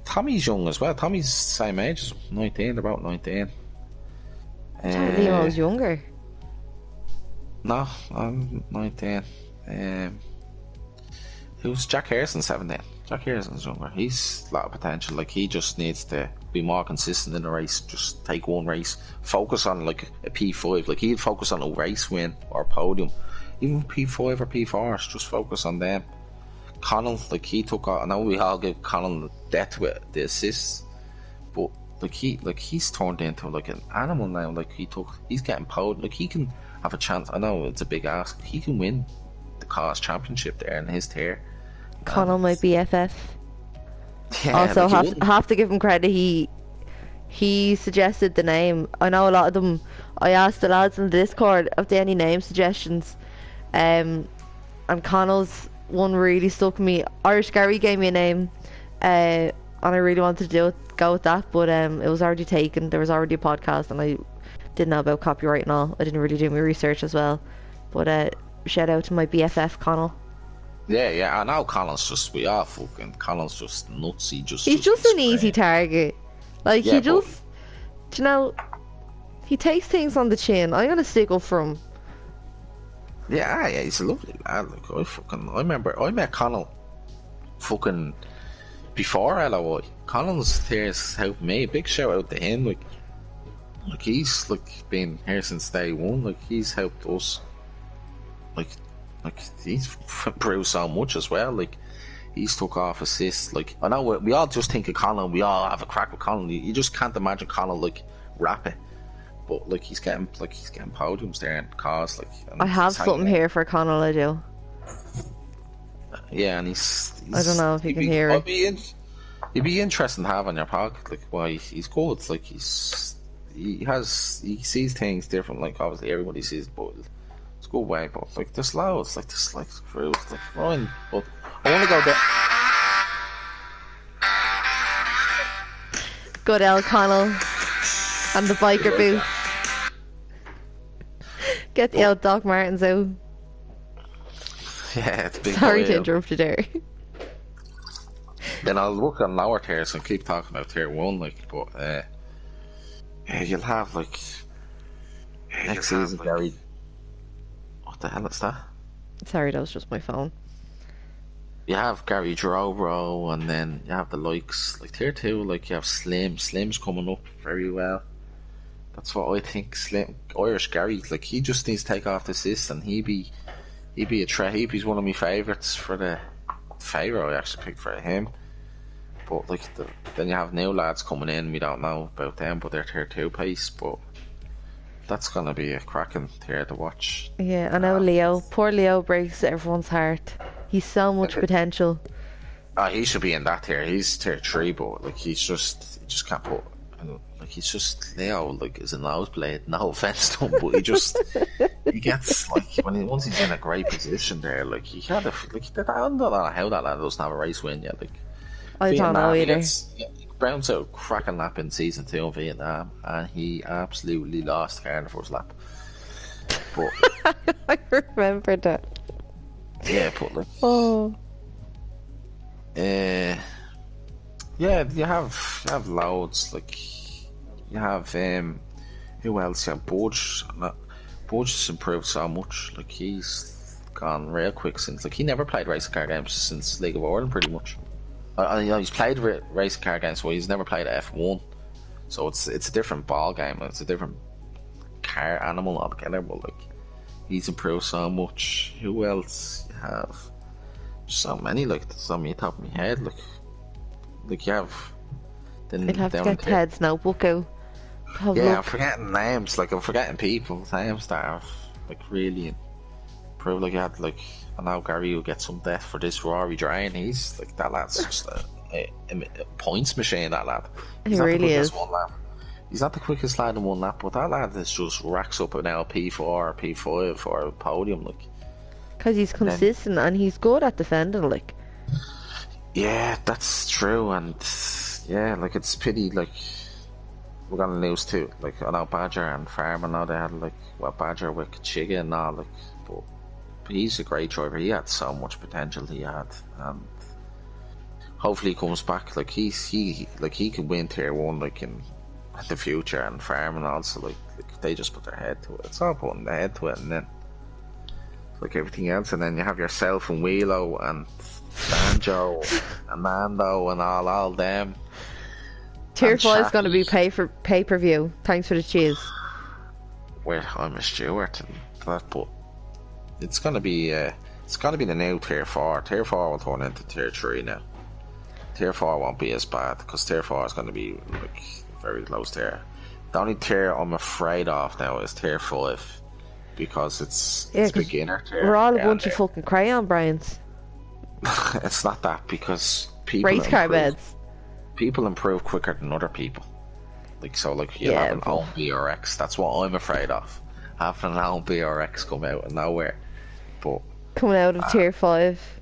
Tommy's young as well. Tommy's same age as 19, about 19. Lemo's younger. No, I'm 19. Who's Jack Harrison? 17. Jack Harrison's younger. He's a lot of potential. Like he just needs to be more consistent in the race. Just take one race, focus on like a P5. Like he'd focus on a race win or a podium, even P5 or P4. Just focus on them. Connell, like he took. I know we all give Connell death with the assists, but he's turned into like an animal now. Like he's getting podium. Like he can have a chance. I know it's a big ask. He can win the cars championship there in his tier. Connell might be FF. Yeah, also, like have to give him credit. He suggested the name. I know a lot of them. I asked the lads in the Discord if they had any name suggestions, and Connell's one really stuck with me. Irish Gary gave me a name, and I really wanted to go with that, but it was already taken. There was already a podcast, and I didn't know about copyright and all. I didn't really do my research as well. But shout out to my BFF Connell. Yeah, I know Connell's just, Connell's just nuts. He's just an easy target. Like, he just, you know, he takes things on the chin. I'm gonna stick up for him. Yeah, he's a lovely lad. Like, I remember, I met Connell fucking before LOI. Connell's here helped me. Big shout out to him. Like he's like been here since day one. Like he's helped us. Like he's improved so much as well. Like he's took off assists. Like I know we all just think of Connell. We all have a crack with Connell. You just can't imagine Connell like rapping. But like he's getting podiums there and cars. Like I have something here for Connell. I do. Yeah, and he's I don't know if you can hear it. It'd be interesting to have on your pocket. Like why he's good. Like he sees things different. Like obviously everybody sees, but it's a good way. But like there's loads. Like there's like through like fine. But I want to go there. Good El Connell and the biker booth. Get the old Doc Martens out. Yeah, it's big. Sorry to interrupt you there. Then I'll work on lower tiers and keep talking about tier 1, like, but you'll have like next season, Gary. What the hell is that? Sorry, that was just my phone. You have Gary Drobro, and then you have the likes like tier 2. Like you have Slim. Slim's coming up very well. That's what I think. Slim, Irish Gary, like he just needs to take off the assist, and he'd be a threat. He's one of my favourites for the Pharaoh. I actually picked for him. But like then you have new lads coming in. We don't know about them, but they're tier 2 pace. But that's gonna be a cracking tier to watch. Yeah, I know Leo. Poor Leo breaks everyone's heart. He's so much potential. He should be in that tier. He's tier 3, but like he just can't put. Like he's just Leo. Like is a nosebleed. No offense to him, but he gets like once he's in a great position there. Like he had I don't know how that lad doesn't have a race win yet. Like I don't know either. Brown's out cracking lap in season 2 in Vietnam, and he absolutely lost the car in the first lap. But I remember that. Yeah, but like yeah, you have loads. Like you have who else? You have Budge. Budge has improved so much. Like he's gone real quick since. Like he never played racing car games since League of Ireland, pretty much. You know, he's played racing car games, but he's never played F1. So it's a different ball game. It's a different car animal altogether. But like he's improved so much. Who else you have? So many. Like that's on the top of my head. Like you have. Then you'd have to get Ted's notebook out. I'm forgetting names. Like I'm forgetting people's names that have like really improved. Like you had like I know Gary will get some death for this Rory Drain. He's like that lad's just a points machine, that lad. He He's not the really quickest is. one lap. He's not the quickest lad in one lap, but that lad is just racks up an LP4 or P5 or a podium, like. Because he's And then, consistent and he's good at defending, like. yeah, that's true, and yeah, like it's pity, like we're gonna lose too. Like I know Badger and Farmer now they had Badger with Chiga and all, like, but he's a great driver. He had so much potential. He had, and hopefully he comes back. Like he could win tier 1 like in the future, and Farm and also like they just put their head to it. It's all putting their head to it, and then like everything else, and then you have yourself and Wheelo and Banjo and Mando and all them. Tier And 5 is going to be Shafi, pay-per-view. Thanks for the cheese. where I'm a steward and that, but it's gonna be the new tier 4. Tier 4 will turn into tier 3 now. Tier 4 won't be as bad because tier 4 is going to be like very close there. The only tier I'm afraid of now is tier 5 because it's beginner tier. We're all a bunch of fucking crayon brains. It's not that, because people Race car beds. People improve quicker than other people. Like, so like you have an own BRX. That's what I'm afraid of. Having an own BRX come out of nowhere. But coming out of tier 5.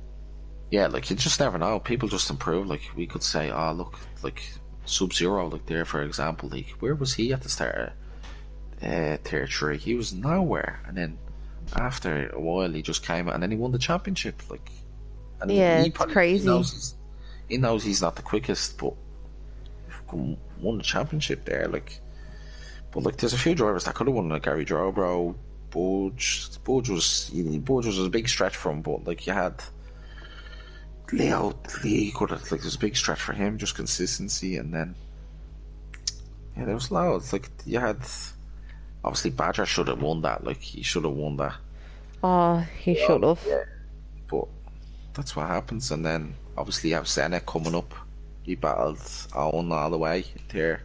yeah, like you just never know. People just improve. Like we could say, oh look, like Sub-Zero, like there for example, like where was he at the start of tier 3? He was nowhere, and then after a while he just came out and then he won the championship. Like, and yeah, he it's crazy. He knows he's not the quickest, but won the championship there. Like, but like there's a few drivers that could have won, like Gary Drobro, Budge was a big stretch for him, but like you had Leo Lee could have, like there's a big stretch for him, just consistency, and then yeah, there was loads. Like you had obviously Badger should have won that, like he should have won that. Oh, he should have. Yeah, but that's what happens, and then obviously you have Senna coming up. He battled Owen all the way tier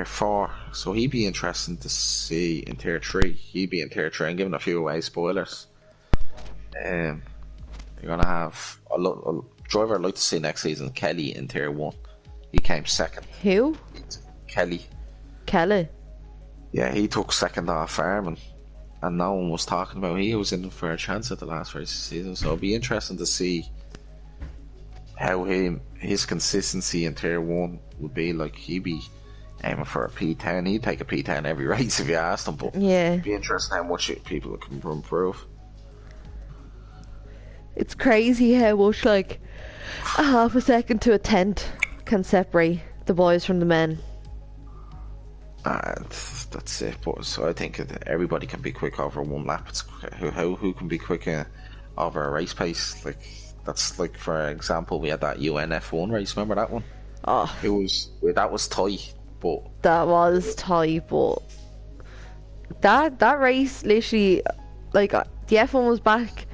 4, so he'd be interesting to see in tier 3. He'd be in tier 3 and giving a few away spoilers. You're gonna have a driver I'd like to see next season, Kelly, in tier 1. He came second. Who? Kelly. Yeah, he took second off Farming, and no one was talking about he was in for a chance at the last race of the season, so it'll be interesting to see how his consistency in tier 1 would be. Like he'd be aiming for a P10. He'd take a P10 every race if you asked him, but yeah, it'd be interesting how much people can improve. It's crazy how much like a half a second to a tenth can separate the boys from the men. That's it. But so I think everybody can be quick over one lap. It's who can be quick over a race pace. Like that's like, for example, we had that UNF1 race. Remember that one? Oh, that was tight, but that was tight. But that race literally, like the F1 was back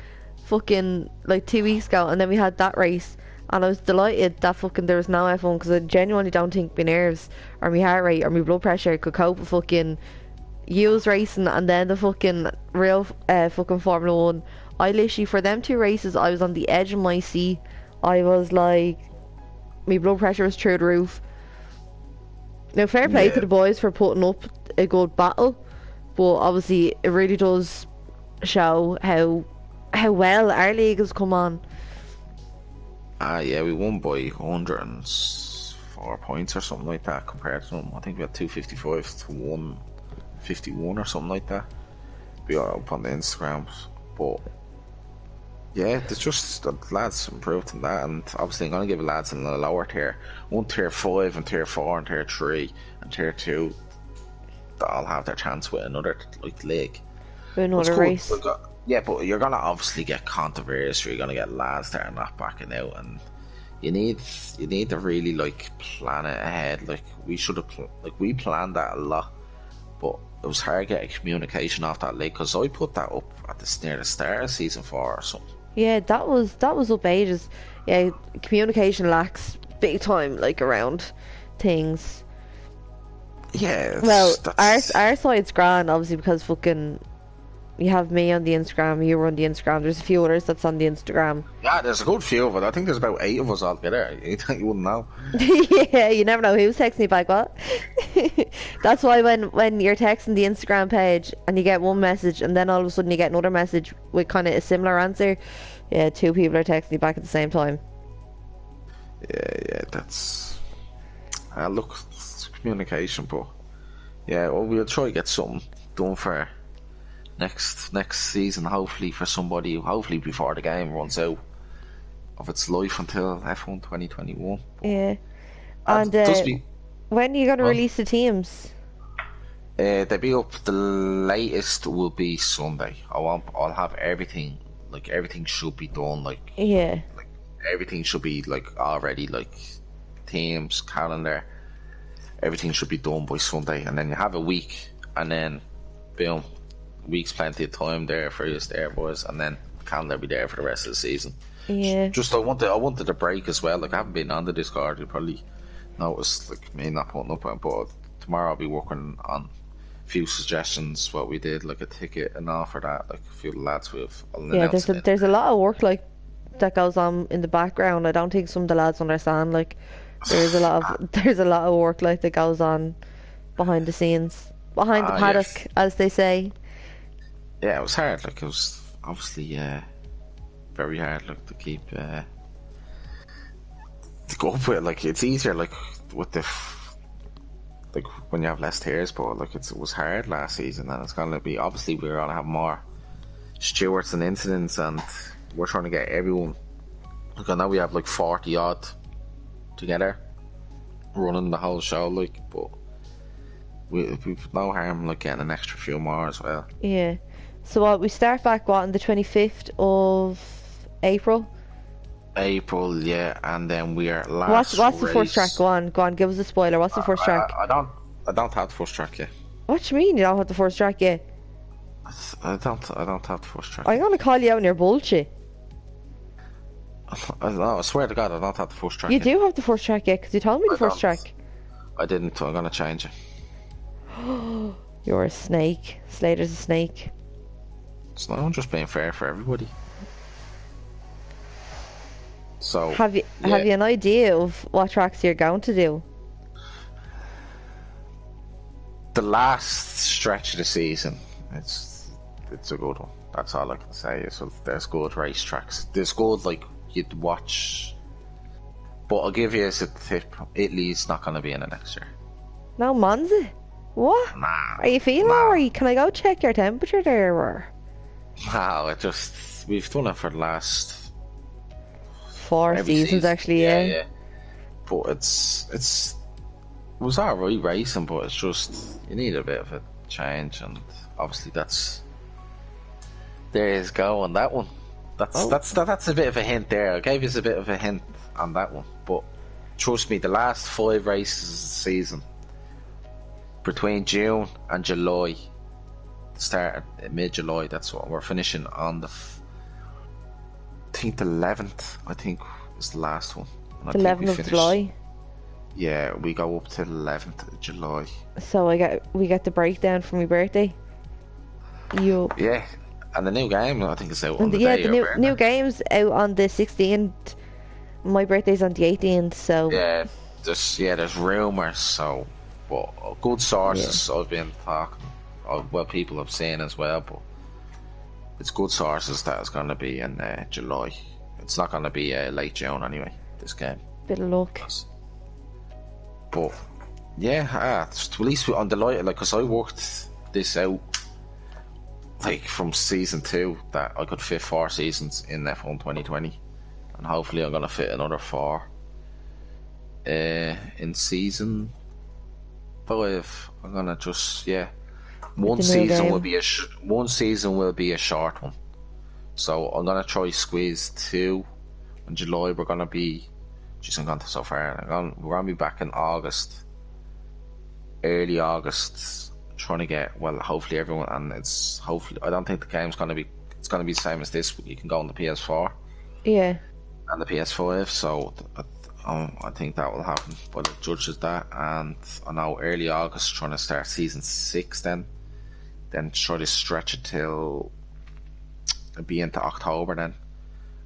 fucking like 2 weeks ago, and then we had that race, and I was delighted that fucking there was no F1, because I genuinely don't think my nerves or my heart rate or my blood pressure could cope with fucking U's racing and then the fucking real fucking Formula 1. I literally, for them 2 races, I was on the edge of my seat. I was like, my blood pressure was through the roof. Now fair play to the boys for putting up a good battle, but obviously it really does show how well our league has come on. Yeah, we won by 104 points or something like that compared to them. I think we had 255 to 151 or something like that. We are up on the Instagrams, but yeah, there's just the lads improved in that, and obviously I'm gonna give lads in the lower tier, tier 5 and tier 4 and tier 3 and tier 2, that all have their chance with another like league. Another race. Yeah, but you're gonna obviously get controversy. You're gonna get lads that are not backing out, and you need to really like plan it ahead. Like we should have, we planned that a lot, but it was hard getting communication off that league, because I put that up near the start of season 4 or something. Yeah, that was up ages. Yeah, communication lacks big time, like around things. Yeah. Well, our side's grand, obviously, because fucking You have me on the Instagram, you run the Instagram. There's a few others that's on the Instagram. Yeah, there's a good few of it. I think there's about 8 of us altogether. You wouldn't know. Yeah, you never know who's texting me back what. That's why when you're texting the Instagram page and you get one message and then all of a sudden you get another message with kind of a similar answer, yeah, 2 people are texting you back at the same time. Yeah, that's... look, it's communication, but... Yeah, well, we'll try to get something done for next season, hopefully for somebody, hopefully before the game runs out of its life until F1 2021. Yeah. And when are you going to release the teams? They'll be up, the latest will be Sunday. I'll have everything, like everything should be done, like... Yeah. Like everything should be like already, like teams, calendar, everything should be done by Sunday, and then you have a week, and then boom, week's plenty of time there for you there, boys, and then calendar be there for the rest of the season. Yeah. Just I wanted a break as well. Like I haven't been on the Discord. You probably noticed like me not putting up on, but tomorrow I'll be working on a few suggestions what we did, like a ticket and all for that. Like a few lads with. Yeah, there's a lot of work like that goes on in the background. I don't think some of the lads understand. Like there's a lot of work like that goes on behind the scenes, behind the paddock, yes, as they say. Yeah, it was hard. Like it was obviously very hard. Like to keep to go up with. Like it's easier. Like with the like when you have less tiers, but like it was hard last season, and it's gonna be obviously we're gonna have more stewards and incidents, and we're trying to get everyone. Like I know we have like 40 odd together running the whole show, like, but we've no harm like getting an extra few more as well. Yeah. So what we start back on the 25th of April. April, yeah, and then we are last. What's the first track? Go on, give us a spoiler. What's the first track? I don't have the first track yet. What do you mean you don't have the first track yet? I don't have the first track. I'm gonna call you out on your bullshit. I swear to God, I don't have the first track. You do have the first track yet, because you told me the first track. I didn't. I'm gonna change it. You're a snake. Slater's a snake. It's not. I'm just being fair for everybody. So have you an idea of what tracks you're going to do? The last stretch of the season, it's a good one. That's all I can say. So there's good race tracks. There's good like you'd watch. But I'll give you as a tip: Italy's not going to be in the next year. No, Monza. What? Nah. Are you feeling alright? Can I go check your temperature there? Or? No, we've done it for the last 4 seasons actually, yeah. But it was alright racing, but it's just you need a bit of a change, and obviously there's go on that one. That's a bit of a hint there. I gave you a bit of a hint on that one, but trust me, the last 5 races of the season between June and July, start at mid-July, that's what we're finishing on I think the 11th, I think, is the last one. The 11th of July? Yeah, we go up to the 11th of July. So we get the breakdown for my birthday? Yeah, and the new game, I think, is out on the day. Yeah, the new game's out on the 16th. My birthday's on the 18th, so... Yeah, there's rumours, so... But good sources I've been talking... Well, people have seen as well, but... It's good sources that it's going to be in July. It's not going to be late June anyway, this game. Bit of luck. But, yeah, at least I'm delighted, like, because I worked this out, like, from season 2, that I could fit 4 seasons in F1 2020. And hopefully I'm going to fit another 4 in season 5. I'm going to just, one season will be a short one, so I'm gonna try squeeze 2 in July. We're gonna be, I'm gone so far. We're gonna be back in August, early August, trying to get hopefully everyone. And I don't think the game's gonna be. It's gonna be the same as this. You can go on the PS4, yeah, and the PS5. So I think that will happen. But it judges that, and I know early August trying to start season 6 then. then try to stretch it till it'll be into October then,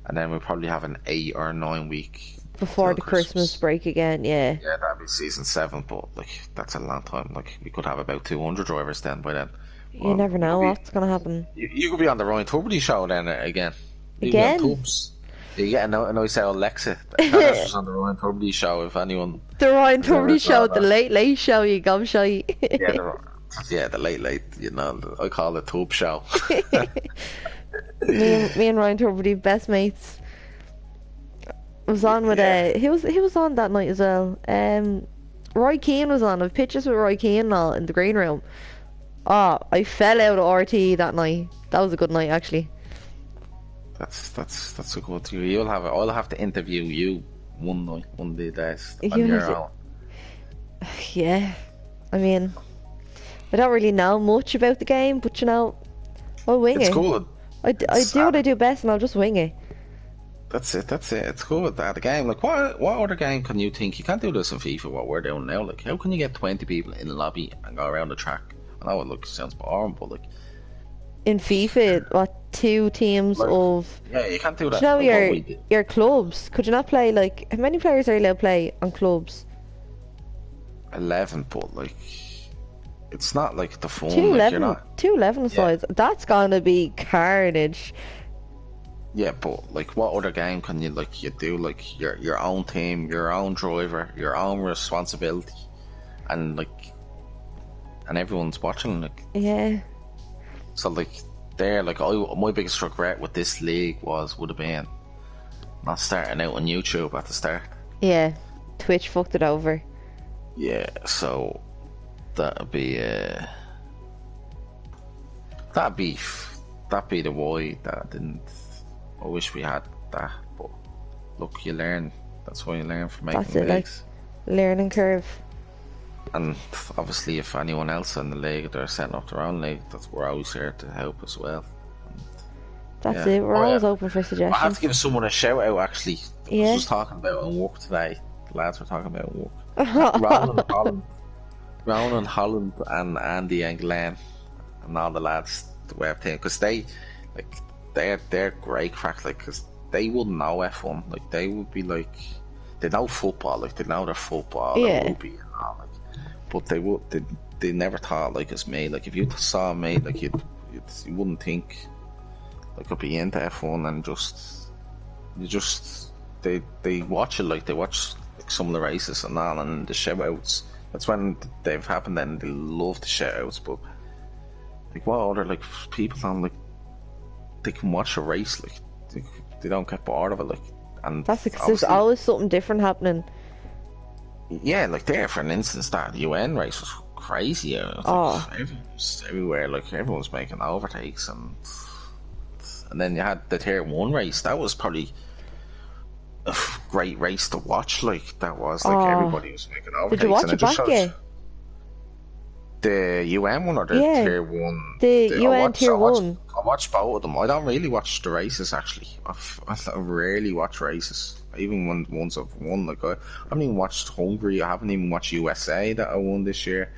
and then we'll probably have an 8 or 9 week Before till the Christmas Christmas. break again, yeah. Yeah, that'd be season 7, but like that's a long time. Like we could have about 200 drivers then by then. You Well, never you could know be what's gonna happen. you could be on the Ryan Tuberty show then again. You could be on Again? Tubes. You get a nice Alexa. That was on the Ryan Tuberty show. If anyone The Ryan has ever Tuberty show, thought the that. Late Late Show, you gobshite. Yeah, the late. You know, I call it Tube show. me and Ryan Tuberty, best mates. I was on with Yeah. he was on that night as well. Roy Keane was on. I've pictures with Roy Keane and all in the green room. Oh, I fell out of RT that night. That was a good night actually. That's a good. You'll have it. I'll have to interview you one night, one of the days on You your have to- own. Yeah, I mean, I don't really know much about the game, but you know, I'll wing It's it. good. I do what I do best, and I'll just wing it. That's it. It's good. That the game. Like what other game can you think? You can't do this in FIFA. What we're doing now. Like how can you get 20 people in the lobby and go around the track? I know it sounds boring, but like In FIFA, what, 2 teams Like, of... yeah, you can't do that. Do you know Like what we did. your clubs? Could you not play, like... How many players are you allowed to play on clubs? 11, but like it's not like the fun. Two Like you're 11, not. 2 11 sides. That's gonna be carnage. Yeah, but like what other game can you do like your own team, your own driver, your own responsibility, and and everyone's watching like. Yeah. So like my biggest regret with this league would have been not starting out on YouTube at the start. Yeah. Twitch fucked it over. Yeah, so that'd be that'd be the why that I didn't. I wish we had that, but look, you learn. That's why you learn from making That's it, like, leagues. learning curve. And obviously, if anyone else in the league they're setting up their own league, we're always here to help as well. That's Yeah. it. We're Oh, always yeah. open for I have suggestions. to give someone a shout out actually. Yeah. I was talking about on work today. The lads were talking about work. Ronan Holland and Andy and Glenn and all the lads, the web team, because they're great crack, like, because they wouldn't know F1, like they would be like, they know football, like they know their football, Yeah. and rugby and all, like, but they never thought like as me, like if you saw me, like you wouldn't think like I'd be into F1, and they watch it, like they watch like some of the races and all, and the shout-outs. That's when they've happened, and they love the shout-outs. But like what other like people on, like they can watch a race, like they don't get bored of it, like. And That's because there's obviously- always something different happening. yeah, like there for an instance, that UN race was crazy. It was, Oh. like, everyone's everywhere, like everyone's making overtakes, and then you had the Tier 1 race. That was probably a great race to watch. Like that was like Oh. everybody was making overtakes. Did you watch and it just back shows- yet? The UN one or the Yeah, Tier 1? the I UN watched- Tier I watched- 1. I watched both of them. I don't really watch the races actually. I rarely watch races. Even when ones I've won, like I haven't even watched Hungary. I haven't even watched USA that I won this year.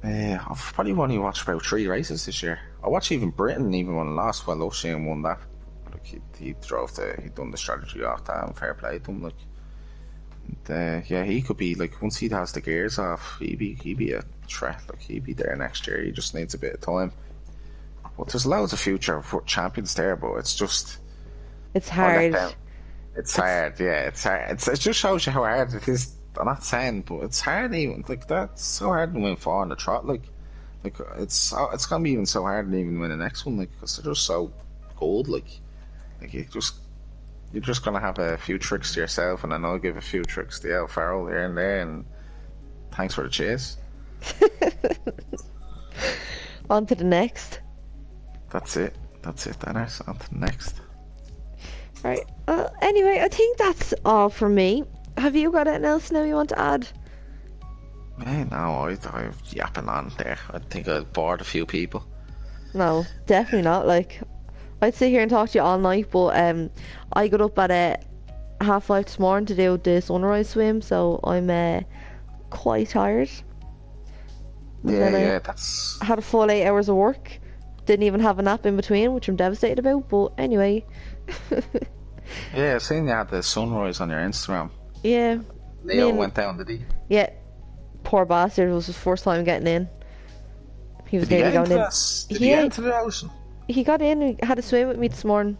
I've probably only watched about 3 races this year. I watched even Britain, even when I lost. Well, O'Shea won that. Like he done the strategy off that, and fair play to him. Like, and, yeah, he could be like, once he has the gears off, he'd be a threat. Like he'd be there next year. He just needs a bit of time. But there's loads of future for champions there, but it's just It's I let hard. them- It's hard, yeah. It's hard. It just shows you how hard it is. I'm not saying, but it's hard even. Like that's so hard to win 4 on the trot. Like it's gonna be even so hard to even win the next one. Like because they're just so good. Like you're just gonna have a few tricks to yourself, and then I'll give a few tricks to El Farrell here and there. And thanks for the chase. On to the next. That's it, Dennis. On to the next. Right. Anyway, I think that's all from me. Have you got anything else now you want to add? Man, no, I'm yapping on there. I think I bored a few people. No, definitely not. Like, I'd sit here and talk to you all night, but I got up at 5:30 this morning to do the sunrise swim, so I'm quite tired. And then I that's had a full 8 hours of work. Didn't even have a nap in between, which I'm devastated about. But anyway, yeah. Seeing you had the sunrise on your Instagram. yeah. Leo went down, did he? Yeah, poor bastard. It was his first time getting in. He was Did he nearly get going into in. that? Did he get into the ocean? He got in and had a swim with me this morning.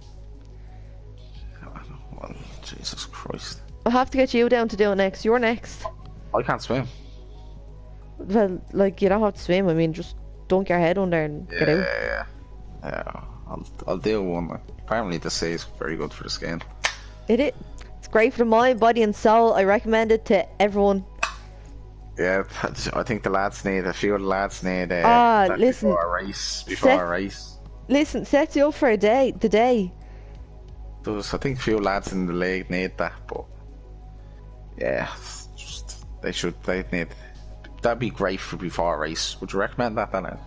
Well, Jesus Christ. I'll have to get you down to do it next. You're next. I can't swim. Well, like, you don't have to swim. I mean, just dunk your head under and get out. Yeah. I'll do one. Apparently the sea is very good for the skin. It's great for the mind, body and soul. I recommend it to everyone. Yeah, I think a few of the lads need listen, before a race. Listen, sets you up for the day. I think a few lads in the league need that, but yeah, that'd be great for before a race. Would you recommend that, Dani?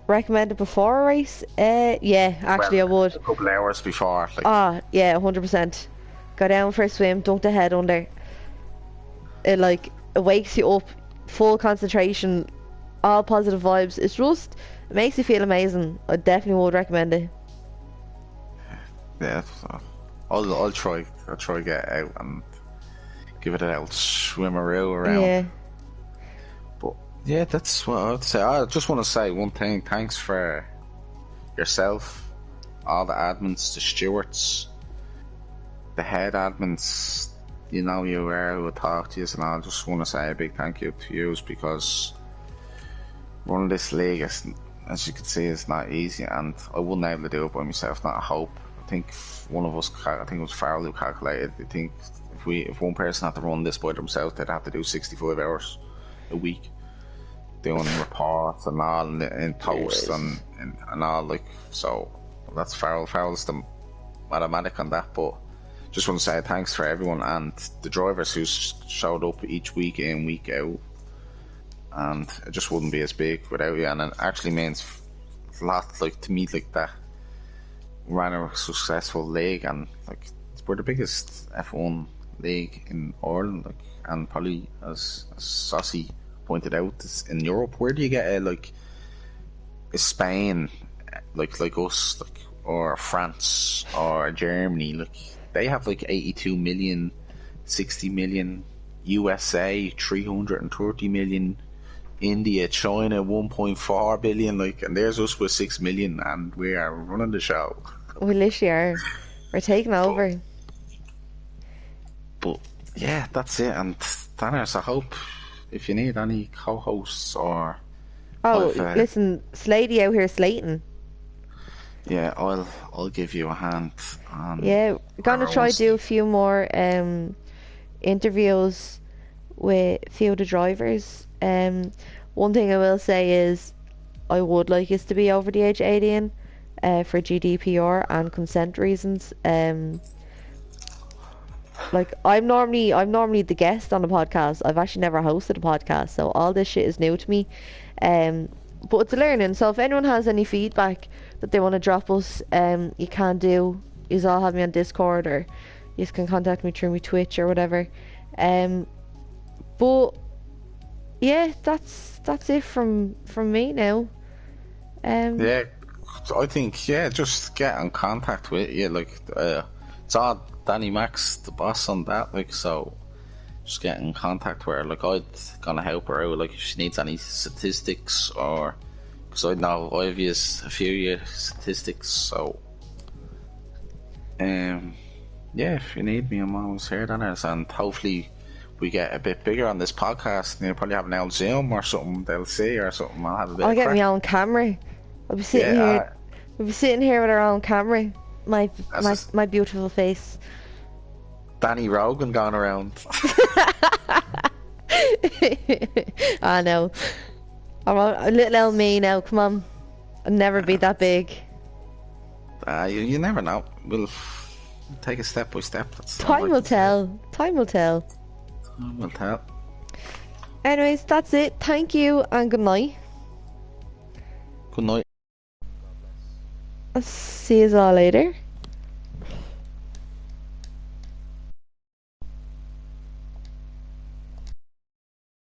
Recommend it before a race? Yeah, actually I would. A couple hours before. Like. Yeah, 100%. Go down for a swim, dunk the head under. It wakes you up, full concentration, all positive vibes. It makes you feel amazing. I definitely would recommend it. Yeah, I'll try get out and give it an old swimmeroo around. Yeah. But yeah, that's what I'd say. I just want to say one thing. Thanks for yourself, all the admins, the stewards, the head admins. You know you were who would talk to you, and I just want to say a big thank you to you because running this league, as you can see, is not easy, and I wouldn't be able to do it by myself. Not a hope. I think one of us, I think it was Farrell who calculated. I think if one person had to run this by themselves, they'd have to do 65 hours a week doing reports and all in posts and all, like, so that's Farrell's the mathematic on that. But just want to say thanks for everyone and the drivers who showed up each week in, week out, and it just wouldn't be as big without you. And it actually means a lot, like, to me, like, that ran a successful league, and like we're the biggest F1 league in Ireland, like, and probably as Saucy pointed out, in Europe. Where do you get is Spain like us, like, or France or Germany? Like, they have like 82 million, 60 million, USA 330 million, India, China 1.4 billion, like, and there's us with 6 million, and we are running the show. We literally are. We're taking over. But yeah, that's it. And Danners, I hope if you need any co-hosts or listen, Slady out here slating. Yeah, I'll give you a hand. Yeah, we're gonna try to do a few more interviews with a few of the drivers. One thing I will say is I would like us to be over the age of 18 for GDPR and consent reasons. Like, I'm normally the guest on the podcast. I've actually never hosted a podcast, so all this shit is new to me. But it's a learning. So if anyone has any feedback that they want to drop us, you can do. You all have me on Discord, or you can contact me through my Twitch or whatever. But yeah, that's it from me now. Yeah, I think just get in contact with you. Like, it's all Danny Max, the boss on that. Like, so just get in contact with her. Like, I'd gonna help her out. Like, if she needs any statistics, or because I know I've used a few years statistics. So, yeah, if you need me, I'm always here, Danners, and hopefully we get a bit bigger on this podcast. And you'll probably have an old Zoom or something they'll see, or something. I'll have a bit. I'll get my own camera. I'll be sitting here. We'll be sitting here with our own camera. My beautiful face. Danny Rogan going around. I know. I'm a little old me now. Come on, I'll never be that big. You never know. We'll take it step by step. Time will tell. Time will tell. Time will tell. Anyways, that's it. Thank you and good night. Good night. I'll see you all later.